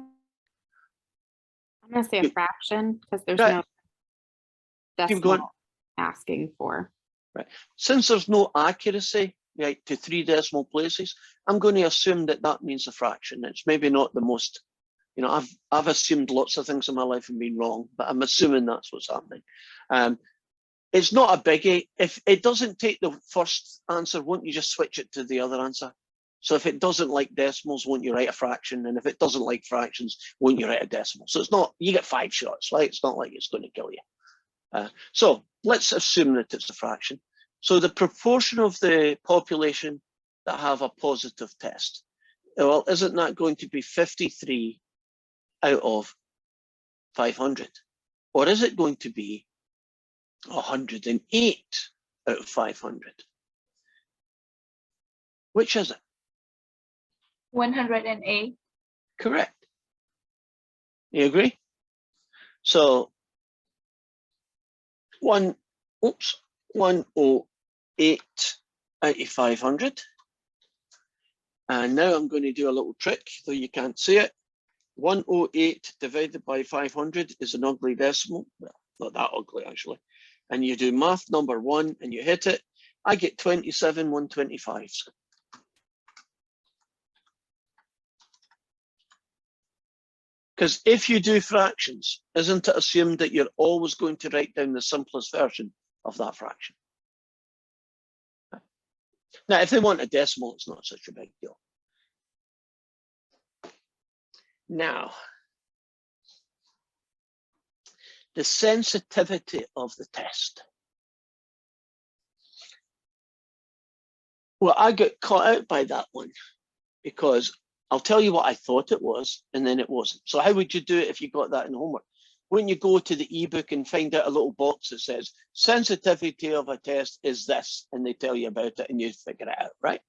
I'm gonna say a fraction because there's Right. no Keep going. decimal asking for. Since there's no accuracy, right, to 3 decimal places, I'm going to assume that that means a fraction. It's maybe not the most You know, I've assumed lots of things in my life and been wrong, but I'm assuming that's what's happening. It's not a biggie. If it doesn't take the first answer, won't you just switch it to the other answer? So if it doesn't like decimals, won't you write a fraction? And if it doesn't like fractions, won't you write a decimal? So it's not, you get 5 shots, right? It's not like it's going to kill you. So let's assume that it's a fraction. So the proportion of the population that have a positive test, well, isn't that going to be 53 out of 500? Or is it going to be 108 out of 500? Which is it? 108. Correct. You agree? So 108 out of 500. And now I'm going to do a little trick, though you can't see it. 108 divided by 500 is an ugly decimal. Well, not that ugly, actually. And you do math number 1 and you hit it. I get 27 125s. Because if you do fractions, isn't it assumed that you're always going to write down the simplest version of that fraction? Now, if they want a decimal, it's not such a big deal. Now, the sensitivity of the test. Well, I got caught out by that one because I'll tell you what I thought it was, and then it wasn't. So how would you do it if you got that in homework? Wouldn't you go to the ebook and find out a little box that says sensitivity of a test is this, and they tell you about it and you figure it out, right?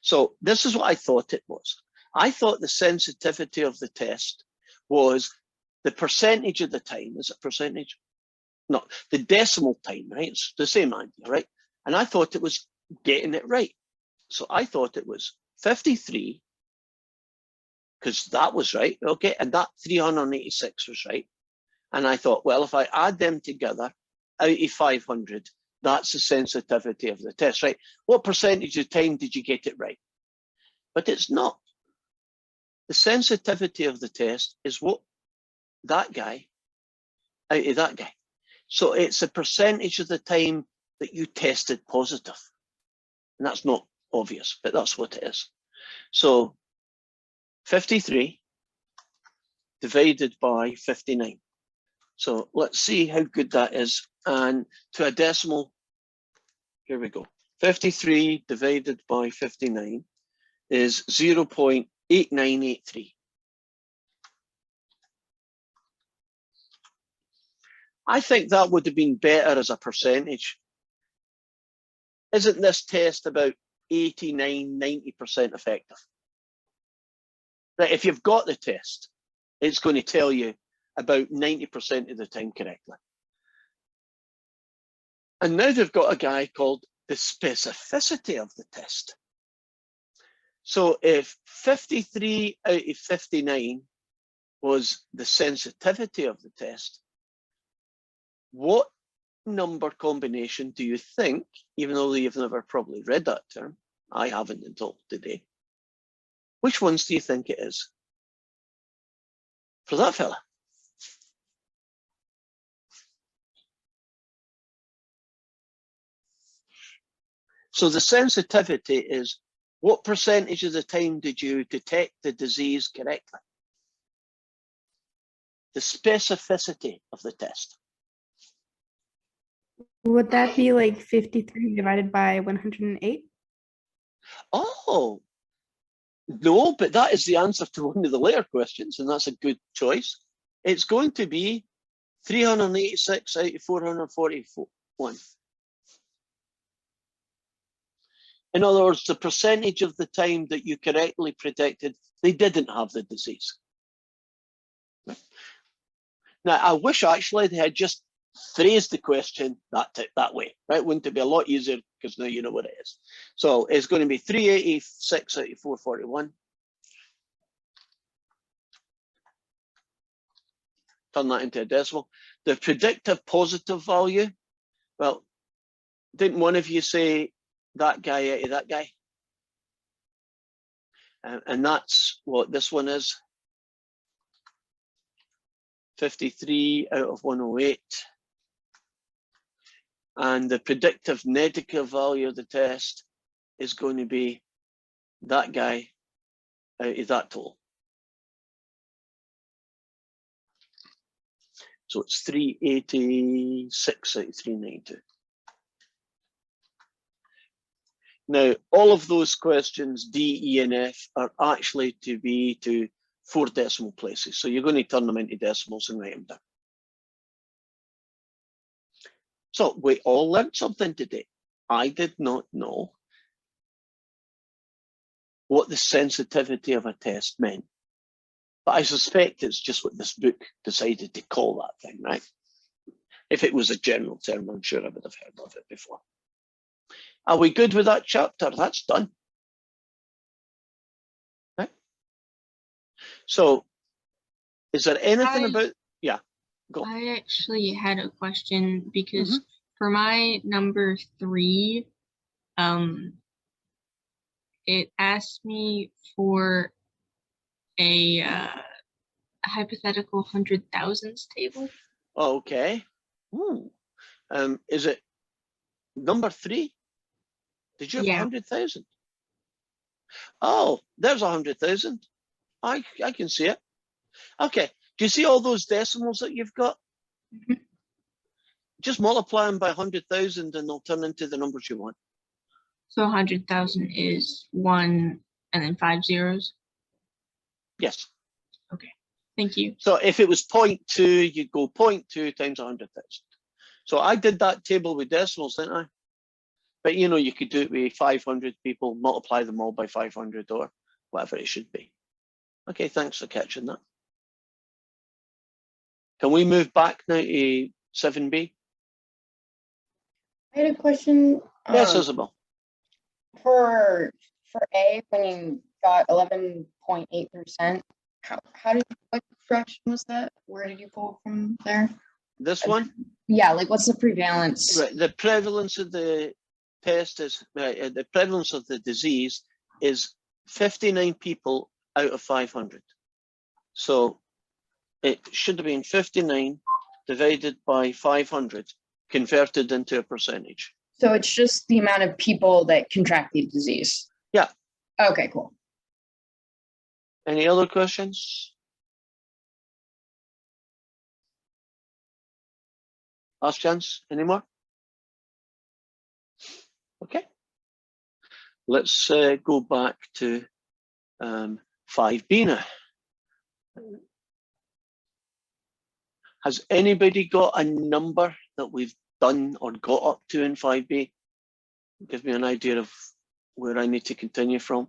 So this is what I thought it was. I thought the sensitivity of the test was the percentage of the time. Is it percentage? No, the decimal time, right? It's the same idea, right? And I thought it was getting it right. So I thought it was 53, because that was right, okay, and that 386 was right. And I thought, well, if I add them together out of 500, that's the sensitivity of the test, right? What percentage of time did you get it right? But it's not. The sensitivity of the test is what that guy out of that guy. So it's a percentage of the time that you tested positive. And that's not obvious, but that's what it is. So 53 divided by 59. So let's see how good that is. And to a decimal, here we go. 53 divided by 59 is 0.8983. I think that would have been better as a percentage. Isn't this test about 89, 90% effective? That if you've got the test, it's going to tell you about 90% of the time correctly. And now they've got a guy called the specificity of the test. So if 53 out of 59 was the sensitivity of the test, what number combination do you think, even though you've never probably read that term, I haven't until today, which ones do you think it is for that fella? So the sensitivity is what percentage of the time did you detect the disease correctly? The specificity of the test. Would that be like 53 divided by 108? Oh, no, but that is the answer to one of the later questions, and that's a good choice. It's going to be 386 out of 441. In other words, the percentage of the time that you correctly predicted they didn't have the disease. Now, I wish actually they had just phrased the question that way, right? Wouldn't it be a lot easier because now you know what it is. So it's going to be 386 out of 441. Turn that into a decimal. The predictive positive value, well, didn't one of you say that guy out of that guy? And that's what this one is. 53 out of 108. And the predictive negative value of the test is going to be that guy out of that total. So it's 386 out of 392. Now, all of those questions, D, E, and F, are actually to be to 4 decimal places. So you're going to turn them into decimals and write them down. So we all learned something today. I did not know what the sensitivity of a test meant, but I suspect it's just what this book decided to call that thing, right? If it was a general term, I'm sure I would have heard of it before. Are we good with that chapter? That's done. Right? So, is there anything about, yeah, go. I actually had a question because for my number 3, it asked me for a hypothetical 100,000s table. Okay. Ooh. Is it number 3? Did you have Yeah. 100,000? Oh, there's 100,000. I can see it. Okay. Do you see all those decimals that you've got? Mhm. Just multiply them by 100,000 and they'll turn into the numbers you want. So 100,000 is 1 and then 5 zeros. Yes. Thank you. So if it was 0.2, you'd go 0.2 times 100,000. So I did that table with decimals, didn't I? But you know, you could do it with 500 people, multiply them all by 500 or whatever it should be. Okay, thanks for catching that. Can we move back now to 7B? I had a question. Yes, Isabel. For A, when you got 11.8%, how did, what fraction was that? Where did you pull from there? This one? Yeah, like what's the prevalence? Right, the prevalence of the test is, the prevalence of the disease is 59 people out of 500. So it should have been 59 divided by 500, converted into a percentage. So it's just the amount of people that contract the disease. Yeah. Okay, cool. Any other questions? Last chance, any more? Okay. Let's go back to 5B now. Has anybody got a number that we've done or got up to in 5B? Give me an idea of where I need to continue from.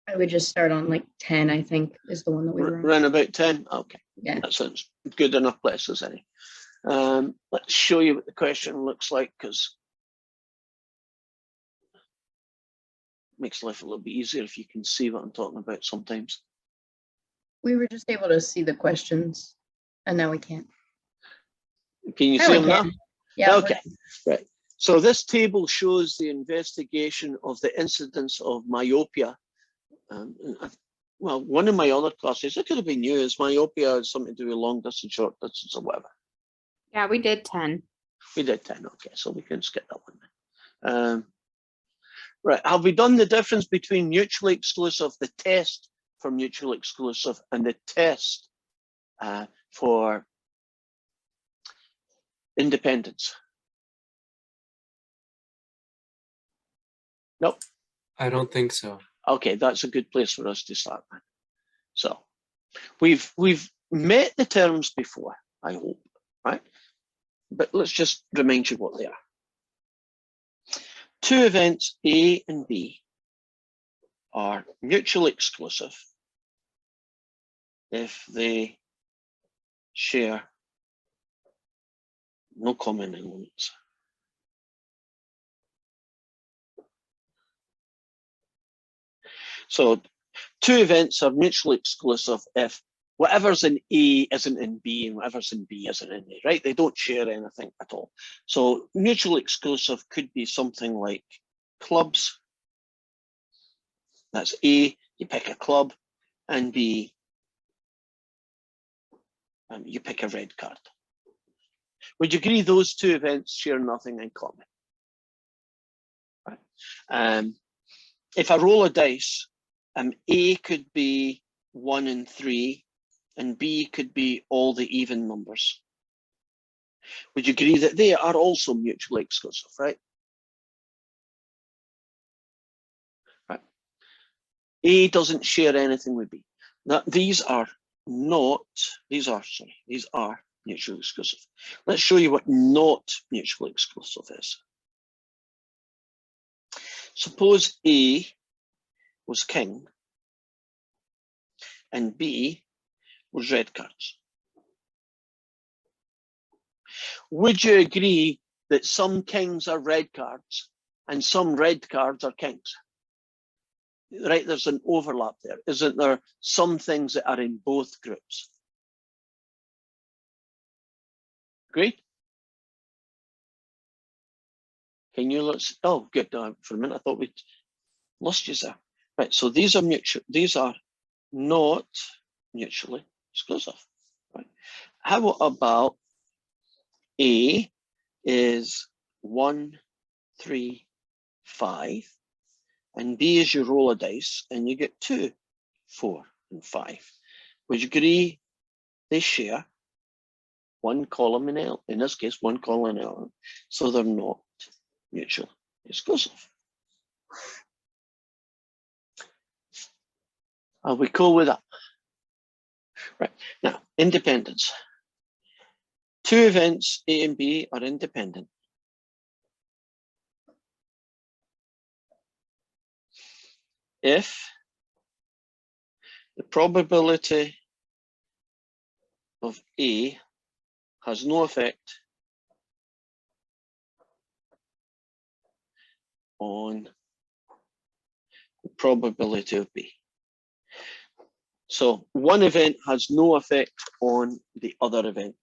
I would just start on like 10, I think, is the one that we were on. Around about 10? Okay, Yeah. that sounds good enough place as any. Let's show you what the question looks like, because it makes life a little bit easier if you can see what I'm talking about sometimes. We were just able to see the questions and now we can't. Can you Now see we them now? can. Yeah. Okay, right. So this table shows the investigation of the incidence of myopia. Well, one of my other classes, it could have been you, is myopia has something to do with long distance, short distance, or whatever. Yeah, we did 10. We did 10, okay, so we can skip that one then. Right, have we done the difference between mutually exclusive, the test for mutually exclusive, and the test for independence? Nope. I don't think so. Okay, that's a good place for us to start then. So we've met the terms before, I hope, right? But let's just remind you what they are. Two events, A and B, are mutually exclusive if they share no common elements. So two events are mutually exclusive if whatever's in A isn't in B, and whatever's in B isn't in A, right? They don't share anything at all. So mutually exclusive could be something like clubs. That's A, you pick a club, and B, you pick a red card. Would you agree those two events share nothing in common? Right. If I roll a dice, A could be 1 and 3, and B could be all the even numbers. Would you agree that they are also mutually exclusive, right? Right. A doesn't share anything with B. Now, these are mutually exclusive. Let's show you what not mutually exclusive is. Suppose A was king and B was red cards. Would you agree that some kings are red cards and some red cards are kings? Right, there's an overlap there. Isn't there some things that are in both groups? Agreed? Can you oh, good. For a minute, I thought we'd lost you there. Right, so these are not mutually exclusive. Right. How about A is 1, 3, 5, and B is you roll a dice and you get 2, 4, and 5. Would you agree they share one column in L, in this case, one column in L, so they're not mutually exclusive? Are we cool with that? Right, now, independence. Two events, A and B, are independent. If the probability of A has no effect on the probability of B. So one event has no effect on the other event,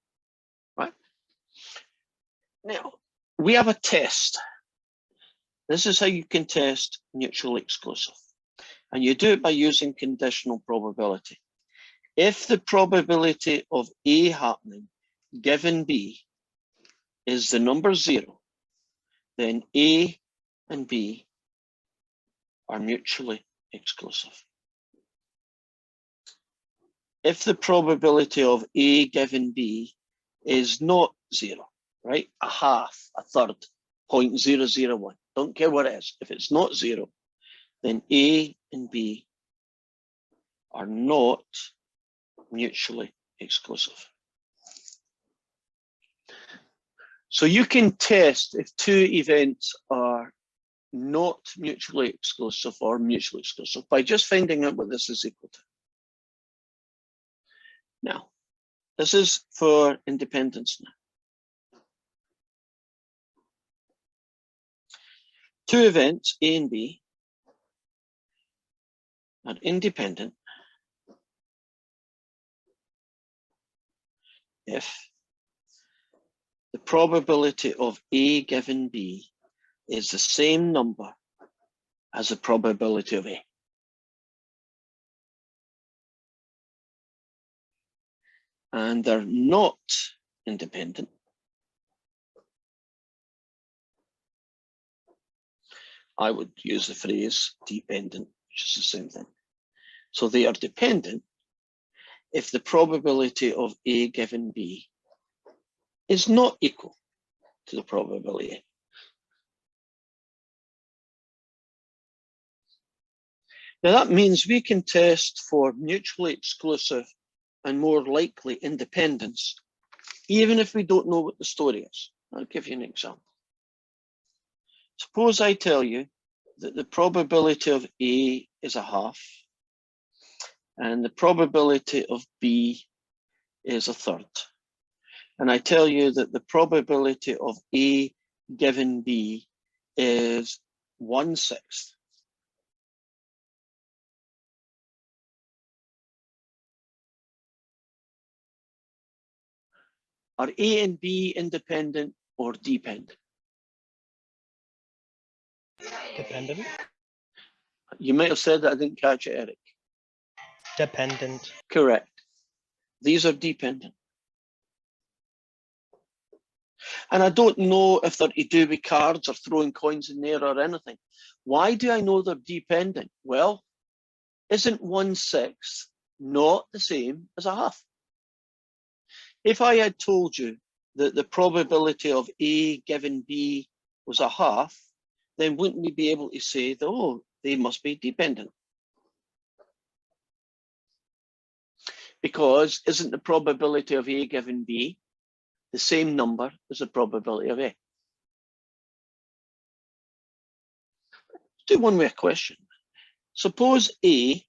right? Now, we have a test. This is how you can test mutually exclusive. And you do it by using conditional probability. If the probability of A happening given B is the number 0, then A and B are mutually exclusive. If the probability of A given B is not 0, right? A half, a third, 0.001, don't care what it is. If it's not 0, then A and B are not mutually exclusive. So you can test if two events are not mutually exclusive or mutually exclusive by just finding out what this is equal to. Now, this is for independence now. Two events, A and B, are independent if the probability of A given B is the same number as the probability of A. And they're not independent I would use the phrase dependent, which is the same thing. So they are dependent if the probability of A given B is not equal to the probability A. Now that means we can test for mutually exclusive and more likely independence, even if we don't know what the story is. I'll give you an example. Suppose I tell you that the probability of A is a half and the probability of B is a third. And I tell you that the probability of A given B is 1/6. Are A and B independent or dependent? Dependent. You might have said that, I didn't catch it, Eric. Dependent. Correct. These are dependent. And I don't know if they're to do with cards or throwing coins in there or anything. Why do I know they're dependent? Well, isn't 1/6 not the same as a half? If I had told you that the probability of A given B was a half, then wouldn't we be able to say that, oh, they must be dependent? Because isn't the probability of A given B the same number as the probability of A? Let's do one more question. Suppose A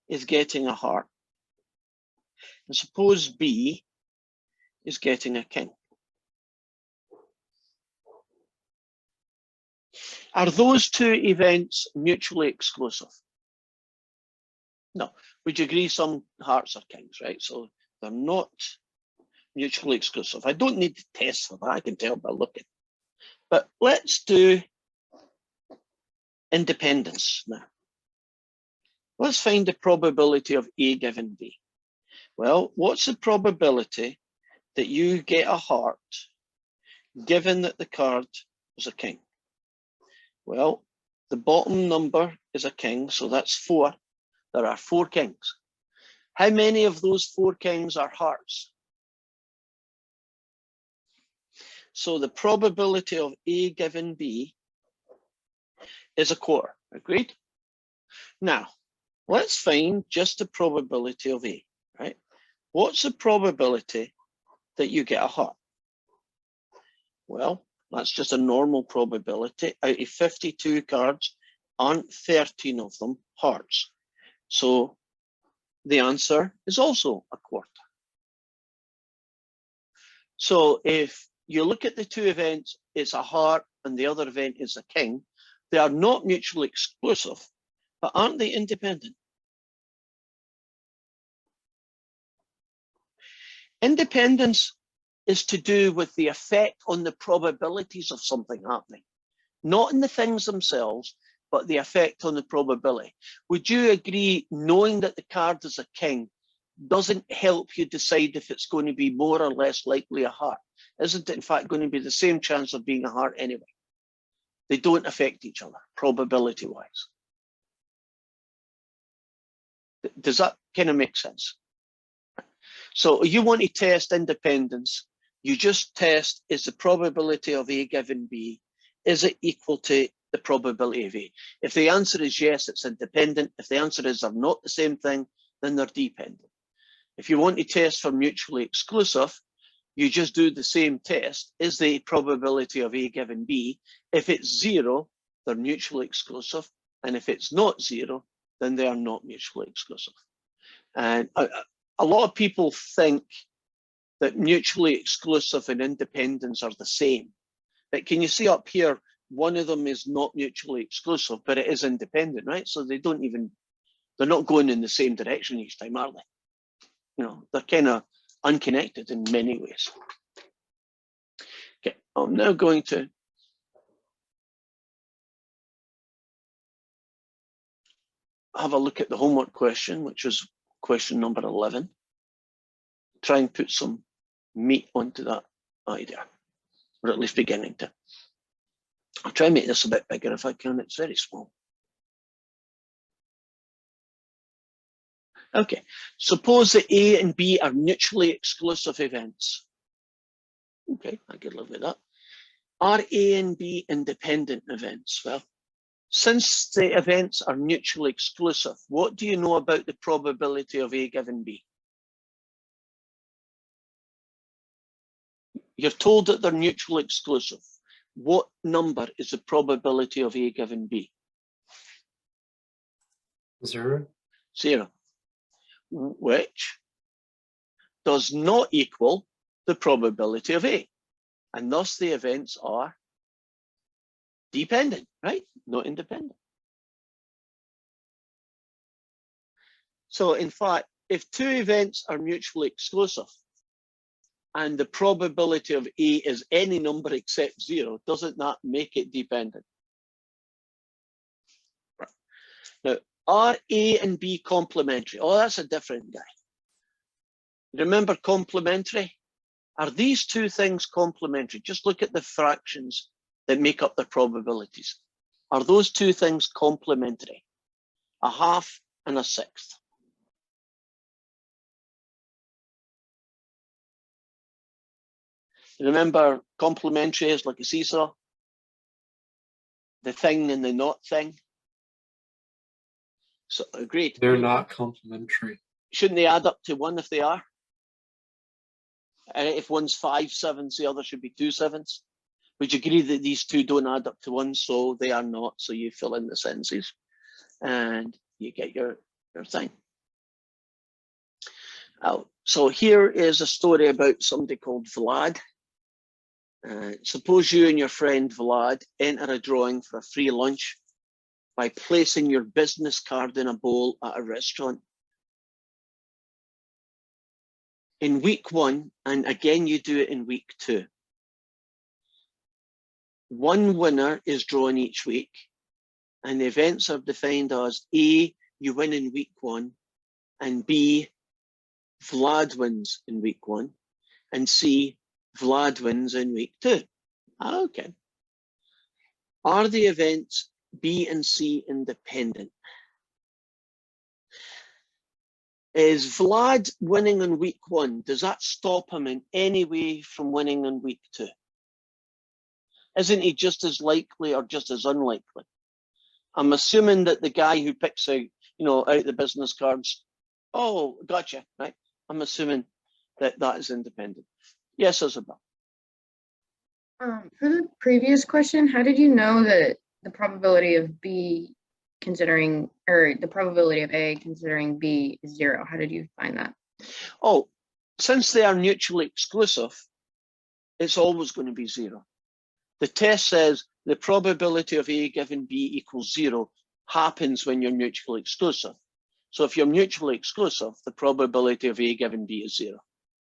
is getting a heart, and suppose B is getting a king. Are those two events mutually exclusive? No. Would you agree some hearts are kings, right? So they're not mutually exclusive. I don't need to test for that, I can tell by looking. But let's do independence now. Let's find the probability of A given B. Well, what's the probability that you get a heart given that the card is a king? Well, the bottom number is a king, so that's 4. There are 4 kings. How many of those 4 kings are hearts? So the probability of A given B is 1/4. Agreed? Now, let's find just the probability of A, right? What's the probability that you get a heart? Well, that's just a normal probability. Out of 52 cards, aren't 13 of them hearts? So the answer is also 1/4. So if you look at the 2 events, it's a heart and the other event is a king, they are not mutually exclusive, but aren't they independent? Independence is to do with the effect on the probabilities of something happening, not in the things themselves, but the effect on the probability. Would you agree knowing that the card is a king doesn't help you decide if it's going to be more or less likely a heart? Isn't it in fact going to be the same chance of being a heart anyway? They don't affect each other probability wise. Does that kind of make sense? So you want to test independence, you just test, is the probability of A given B, is it equal to the probability of A? If the answer is yes, it's independent. If the answer is they're not the same thing, then they're dependent. If you want to test for mutually exclusive, you just do the same test. Is the probability of A given B? If it's 0, they're mutually exclusive. And if it's not 0, then they are not mutually exclusive. And a lot of people think that mutually exclusive and independence are the same. But can you see up here, one of them is not mutually exclusive, but it is independent, right? So they don't even, they're not going in the same direction each time, are they? You know, they're kind of unconnected in many ways. Okay, I'm now going to have a look at the homework question, which is question number 11. Try and put some meat onto that idea, or at least beginning to. I'll try and make this a bit bigger if I can, it's very small. Okay, suppose that A and B are mutually exclusive events. Okay, I could live with that. Are A and B independent events? Well, since the events are mutually exclusive, what do you know about the probability of A given B? You're told that they're mutually exclusive. What number is the probability of A given B? 0. 0. Which does not equal the probability of A. And thus the events are dependent, right? Not independent. So in fact, if 2 events are mutually exclusive and the probability of A is any number except 0, doesn't that make it dependent? Right. Now, are A and B complementary? Oh, that's a different guy. Remember complementary? Are these two things complementary? Just look at the fractions that make up the probabilities. Are those two things complementary? A half and a sixth. Remember, complementary is like a seesaw. The thing and the not thing. So agreed. They're not complementary. Shouldn't they add up to 1 if they are? And if one's 5 sevens, the other should be 2 sevens. Would you agree that these two don't add up to 1, so they are not? So you fill in the sentences and you get your thing. So here is a story about somebody called Vlad. Suppose you and your friend Vlad enter a drawing for a free lunch by placing your business card in a bowl at a restaurant. In week 1, and again you do it in week 2, one winner is drawn each week, and the events are defined as A, you win in week 1, and B, Vlad wins in week 1, and C, Vlad wins in week 2. Okay. Are the events B and C independent? Is Vlad winning in week 1? Does that stop him in any way from winning in week 2? Isn't he just as likely or just as unlikely? I'm assuming that the guy who picks out, out the business cards, oh, gotcha, right? I'm assuming that that is independent. Yes, Isabel. For the previous question, how did you know that the probability of B considering, or the probability of A considering B is 0? How did you find that? Oh, since they are mutually exclusive, it's always going to be 0. The test says the probability of A given B equals 0 happens when you're mutually exclusive. So if you're mutually exclusive, the probability of A given B is 0.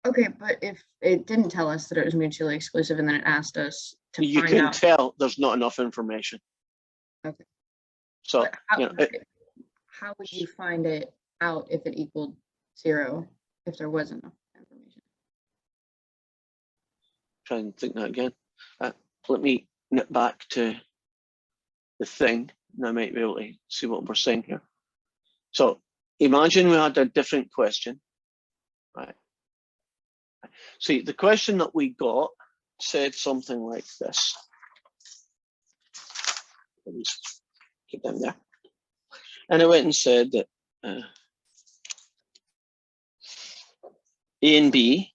Okay, but if it didn't tell us that it was mutually exclusive and then it asked us to You find can out. tell there's not enough information. Okay. So, But how would you find it out if it equaled 0 if there wasn't enough information? try and think that again. Let me nip back to the thing, and I might be able to see what we're saying here. So imagine we had a different question, right? See, the question that we got said something like this. Let me keep them there. And it went and said that A and B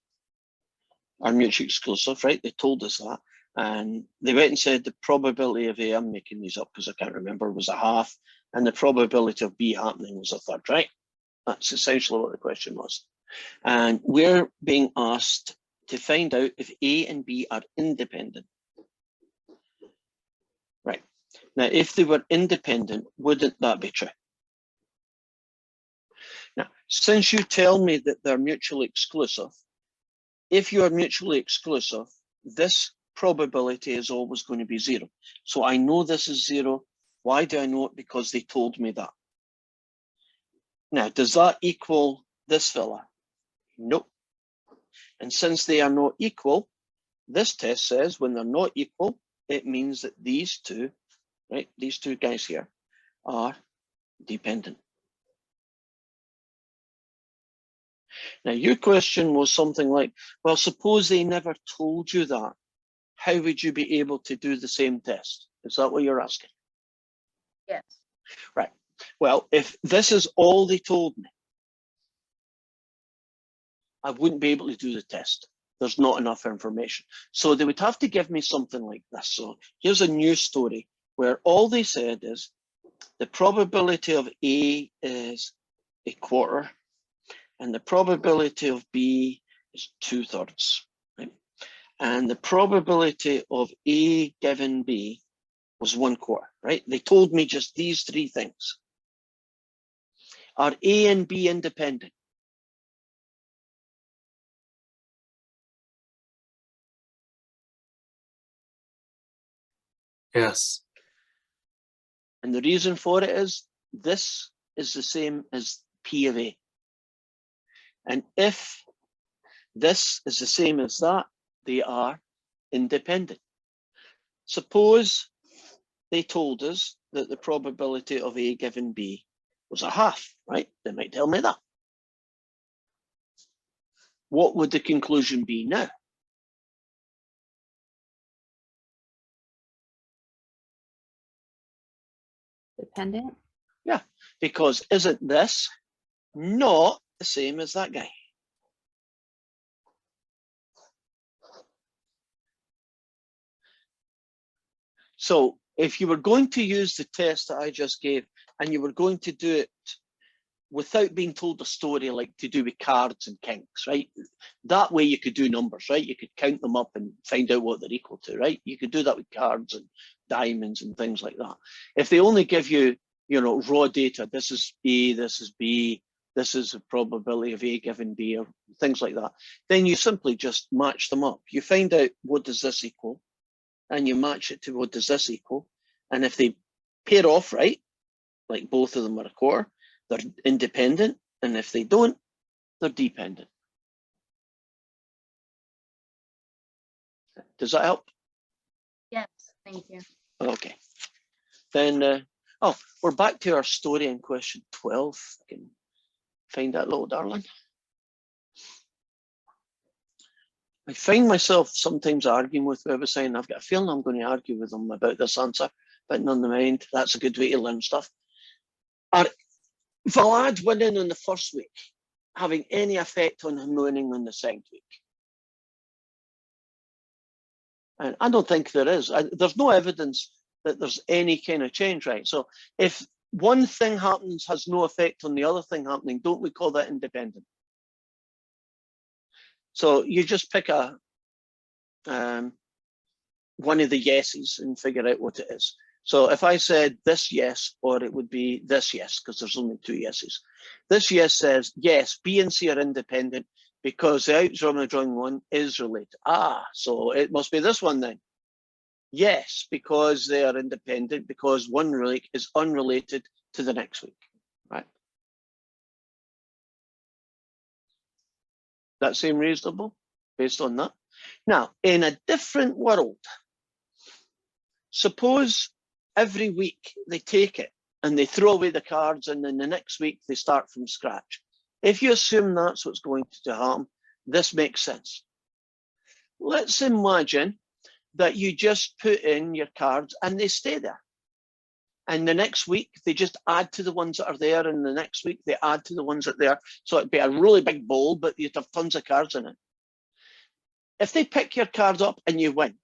are mutually exclusive, right? They told us that. And they went and said the probability of A, I'm making these up because I can't remember, was a half, and the probability of B happening was a third, right? That's essentially what the question was. And we're being asked to find out if A and B are independent. Right. Now, if they were independent, wouldn't that be true? Now, since you tell me that they're mutually exclusive, if you are mutually exclusive, this probability is always going to be 0. So I know this is 0. Why do I know it? Because they told me that. Now, does that equal this fella? Nope. And since they are not equal, this test says when they're not equal, it means that these two, right, these two guys here are dependent. Now, your question was something like, well, suppose they never told you that. How would you be able to do the same test? Is that what you're asking? Yes. Right. Well, if this is all they told me, I wouldn't be able to do the test. There's not enough information. So they would have to give me something like this. So here's a news story where all they said is the probability of A is a quarter and the probability of B is 2/3. Right? And the probability of A given B was 1/4, right? They told me just these 3 things. Are A and B independent? Yes. And the reason for it is this is the same as P of A. And if this is the same as that, they are independent. Suppose they told us that the probability of A given B was a half, right? They might tell me that. What would the conclusion be now? Dependent. Yeah, because isn't this not the same as that guy? So if you were going to use the test that I just gave and you were going to do it without being told a story like to do with cards and kinks, right? That way you could do numbers, right? You could count them up and find out what they're equal to, right? You could do that with cards and diamonds and things like that. If they only give you, you know, raw data, this is A, this is B, this is the probability of A given B, or things like that, then you simply just match them up. You find out what does this equal, and you match it to what does this equal. And if they pair off right, like both of them are a quarter, they're independent. And if they don't, they're dependent. Does that help? Yes, thank you. Okay. Then, oh, we're back to our story in question 12. I can find that little darling. I find myself sometimes arguing with whoever saying, I've got a feeling I'm going to argue with them about this answer, but none the mind. That's a good way to learn stuff. Are Vlad winning in the first week having any effect on him winning in the second week? And I don't think there is. There's no evidence that there's any kind of change, right? So if one thing happens has no effect on the other thing happening, don't we call that independent? So you just pick a one of the yeses and figure out what it is. So if I said this yes, or it would be this yes, because there's only two yeses. This yes says, yes, B and C are independent because the outdrawing drawing one is related. Ah, so it must be this one then. Yes, because they are independent, because one week is unrelated to the next week, right? That seem reasonable based on that? Now, in a different world, suppose every week they take it and they throw away the cards, and then the next week they start from scratch. If you assume that's what's going to happen, this makes sense. Let's imagine that you just put in your cards and they stay there. And the next week they just add to the ones that are there, and the next week they add to the ones that are there. So it'd be a really big bowl, but you'd have tons of cards in it. If they pick your card up and you win,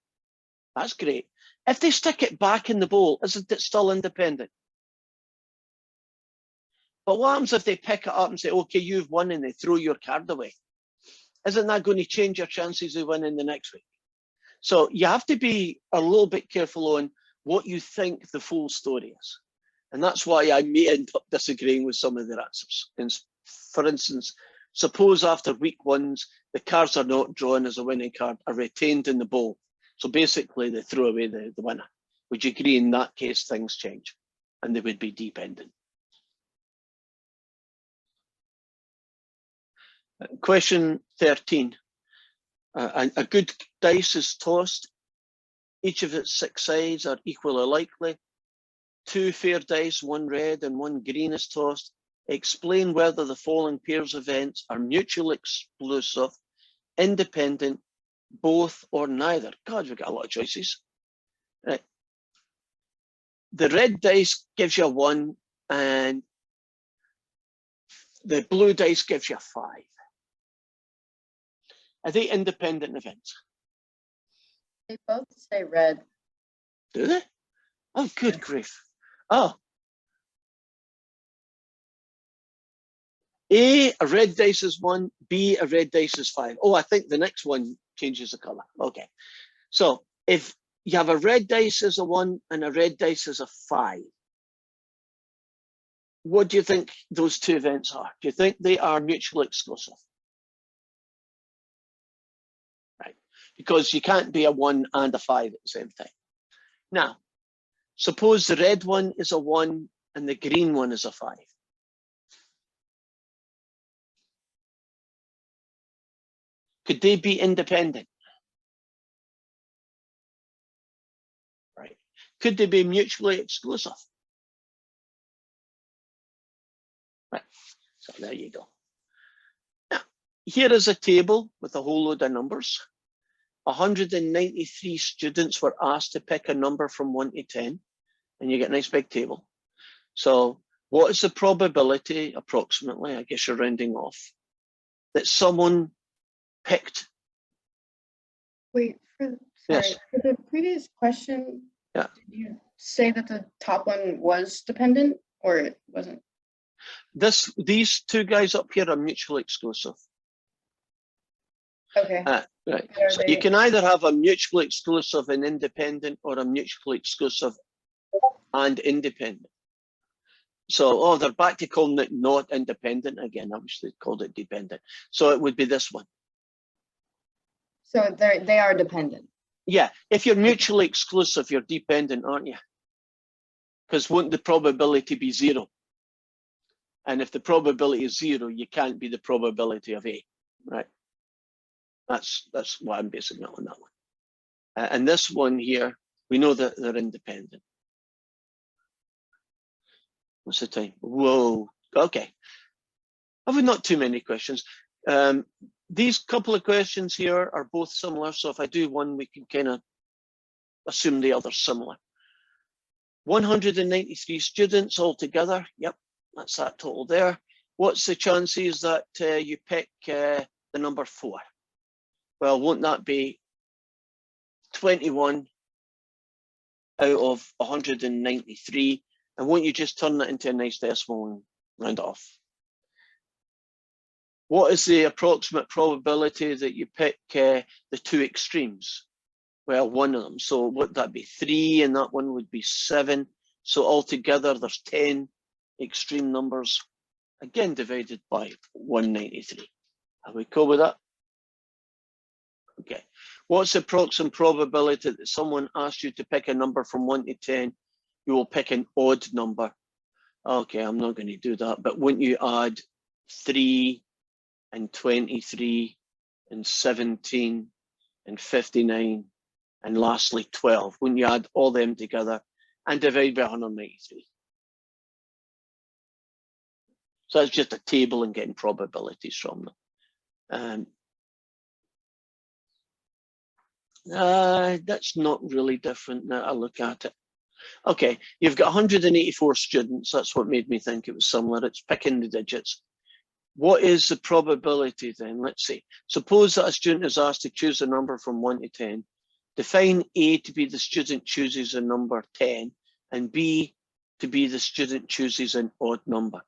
that's great. If they stick it back in the bowl, isn't it still independent? But what happens if they pick it up and say, okay, you've won, and they throw your card away? Isn't that going to change your chances of winning the next week? So you have to be a little bit careful on what you think the full story is. And that's why I may end up disagreeing with some of their answers. And for instance, suppose after week ones, the cards are not drawn as a winning card, are retained in the bowl. So basically they throw away the winner. Would you agree in that case things change and they would be dependent? Question 13. A good dice is tossed. Each of its 6 sides are equally likely. 2 fair dice, 1 red and 1 green is tossed. Explain whether the following pairs of events are mutually exclusive, independent, both, or neither. God, we've got a lot of choices. Right. The red dice gives you a 1, and the blue dice gives you a 5. Are they independent events? They both say red. Do they? Oh, good grief. Oh. A red dice is 1, B, a red dice is 5. Oh, I think the next one changes the color. Okay. So if you have a red dice as a 1 and a red dice as a 5, what do you think those two events are? Do you think they are mutually exclusive? Right. Because you can't be a 1 and a 5 at the same time. Now, Suppose the red one is a 1 and the green one is a 5. Could they be independent? Right. Could they be mutually exclusive? Right. So there you go. Now, here is a table with a whole load of numbers. 193 students were asked to pick a number from 1 to 10, and you get a nice big table. So what is the probability, approximately, I guess you're rounding off, that someone picked? Wait, sorry, Yes. for the previous question, Yeah. did you say that the top one was dependent or it wasn't? These two guys up here are mutually exclusive. Okay. Right. Are So you they- can either have a mutually exclusive and independent, or a mutually exclusive and independent. So, oh, they're back to calling it not independent again. I wish they'd called it dependent. So it would be this one. So they are dependent. Yeah, if you're mutually exclusive, you're dependent, aren't you? Because won't the probability be 0? And if the probability is 0, you can't be the probability of A, right? That's what I'm basing it on, that one. And this one here, we know that they're independent. What's the time? Whoa, okay. I've not too many questions. These couple of questions here are both similar, so if I do one, we can kind of assume the other's similar. 193 students altogether. Yep, that's that total there. What's the chances that you pick the number 4? Well, won't that be 21 out of 193? And won't you just turn that into a nice decimal and round it off? What is the approximate probability that you pick the 2 extremes? Well, one of them. So would that be 3, and that one would be 7. So altogether, there's 10 extreme numbers, again divided by 193. Are we cool with that? Okay. What's the approximate probability that someone asks you to pick a number from 1 to 10? You will pick an odd number. Okay, I'm not going to do that, but wouldn't you add 3 and 23 and 17 and 59 and lastly 12? Wouldn't you add all them together and divide by 193? So that's just a table and getting probabilities from them. That's not really different now I look at it. Okay, you've got 184 students. That's what made me think it was similar. It's picking the digits. What is the probability then? Let's see. Suppose that a student is asked to choose a number from 1 to 10. Define A to be the student chooses a number 10 and B to be the student chooses an odd number.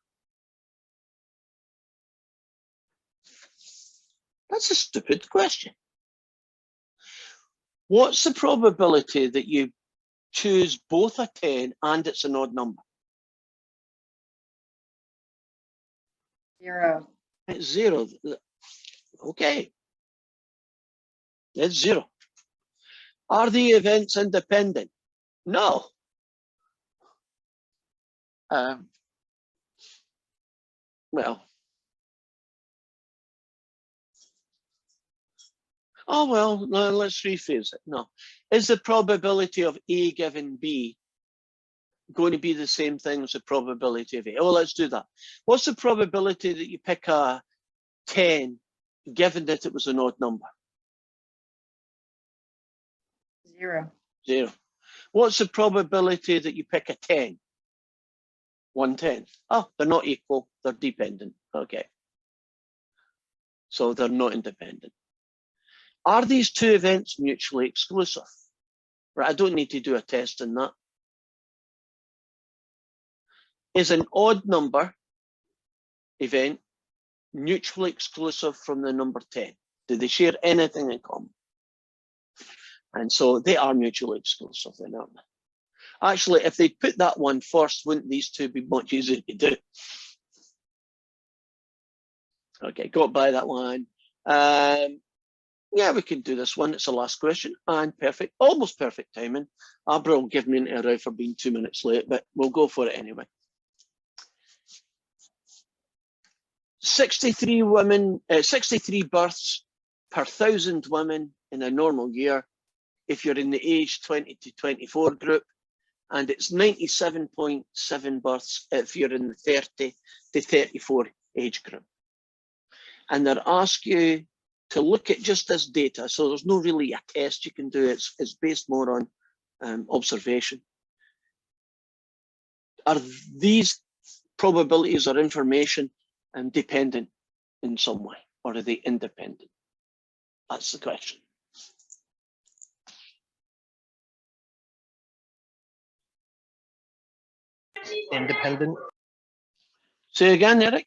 That's a stupid question. What's the probability that you choose both a 10 and it's an odd number? 0. It's 0. Okay. It's 0. Are the events independent? No. Well. Oh, well, no, let's rephrase it. No. Is the probability of A given B going to be the same thing as the probability of A? Oh, let's do that. What's the probability that you pick a 10 given that it was an odd number? 0. 0. What's the probability that you pick a 10? 1/10. Oh, they're not equal, they're dependent. Okay. So they're not independent. Are these two events mutually exclusive? Right, I don't need to do a test on that. Is an odd number event mutually exclusive from the number 10? Do they share anything in common? And so they are mutually exclusive then, aren't they? Actually, if they put that one first, wouldn't these two be much easier to do? Okay, got by that one. Yeah, we can do this one. It's the last question and perfect, almost perfect timing. Abra will give me an error for being 2 minutes late, but we'll go for it anyway. 63 births per 1,000 women in a normal year if you're in the age 20 to 24 group, and it's 97.7 births if you're in the 30 to 34 age group. And they're asking you to look at just this data. So there's no really a test you can do. It's based more on observation. Are these probabilities or information dependent in some way, or are they independent? That's the question. Independent. Say again, Eric.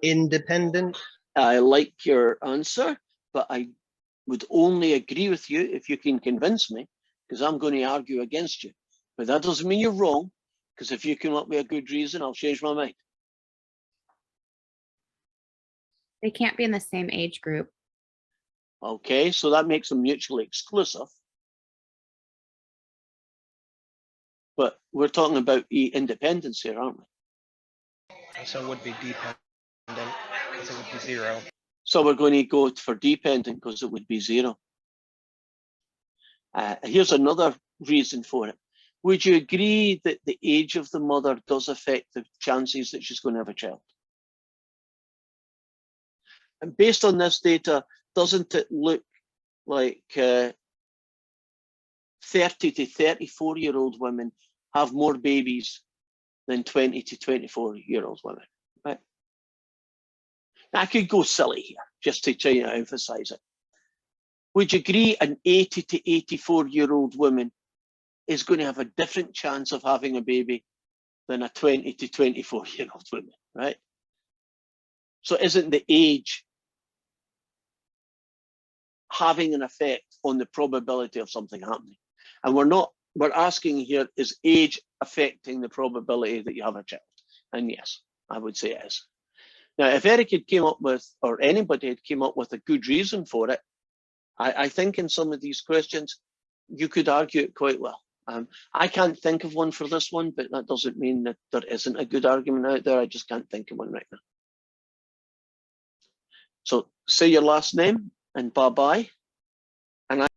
Independent. I like your answer, but I would only agree with you if you can convince me, because I'm going to argue against you. But that doesn't mean you're wrong, because if you come up with a good reason, I'll change my mind. They can't be in the same age group. Okay, so that makes them mutually exclusive. But we're talking about independence here, aren't we? So it would be dependent because it would be 0. So we're going to go for dependent because it would be 0. Here's another reason for it. Would you agree that the age of the mother does affect the chances that she's going to have a child? And based on this data, doesn't it look like 30 to 34-year-old women have more babies than 20 to 24-year-old women, right? Now, I could go silly here, just to try to emphasize it. Would you agree an 80 to 84-year-old woman is going to have a different chance of having a baby than a 20 to 24-year-old woman, right? So isn't the age having an effect on the probability of something happening? And we're asking here, is age affecting the probability that you have a child? And yes, I would say it is. Now, if Eric had came up with, or anybody had came up with a good reason for it, I think in some of these questions, you could argue it quite well. I can't think of one for this one, but that doesn't mean that there isn't a good argument out there. I just can't think of one right now. So say your last name and bye-bye.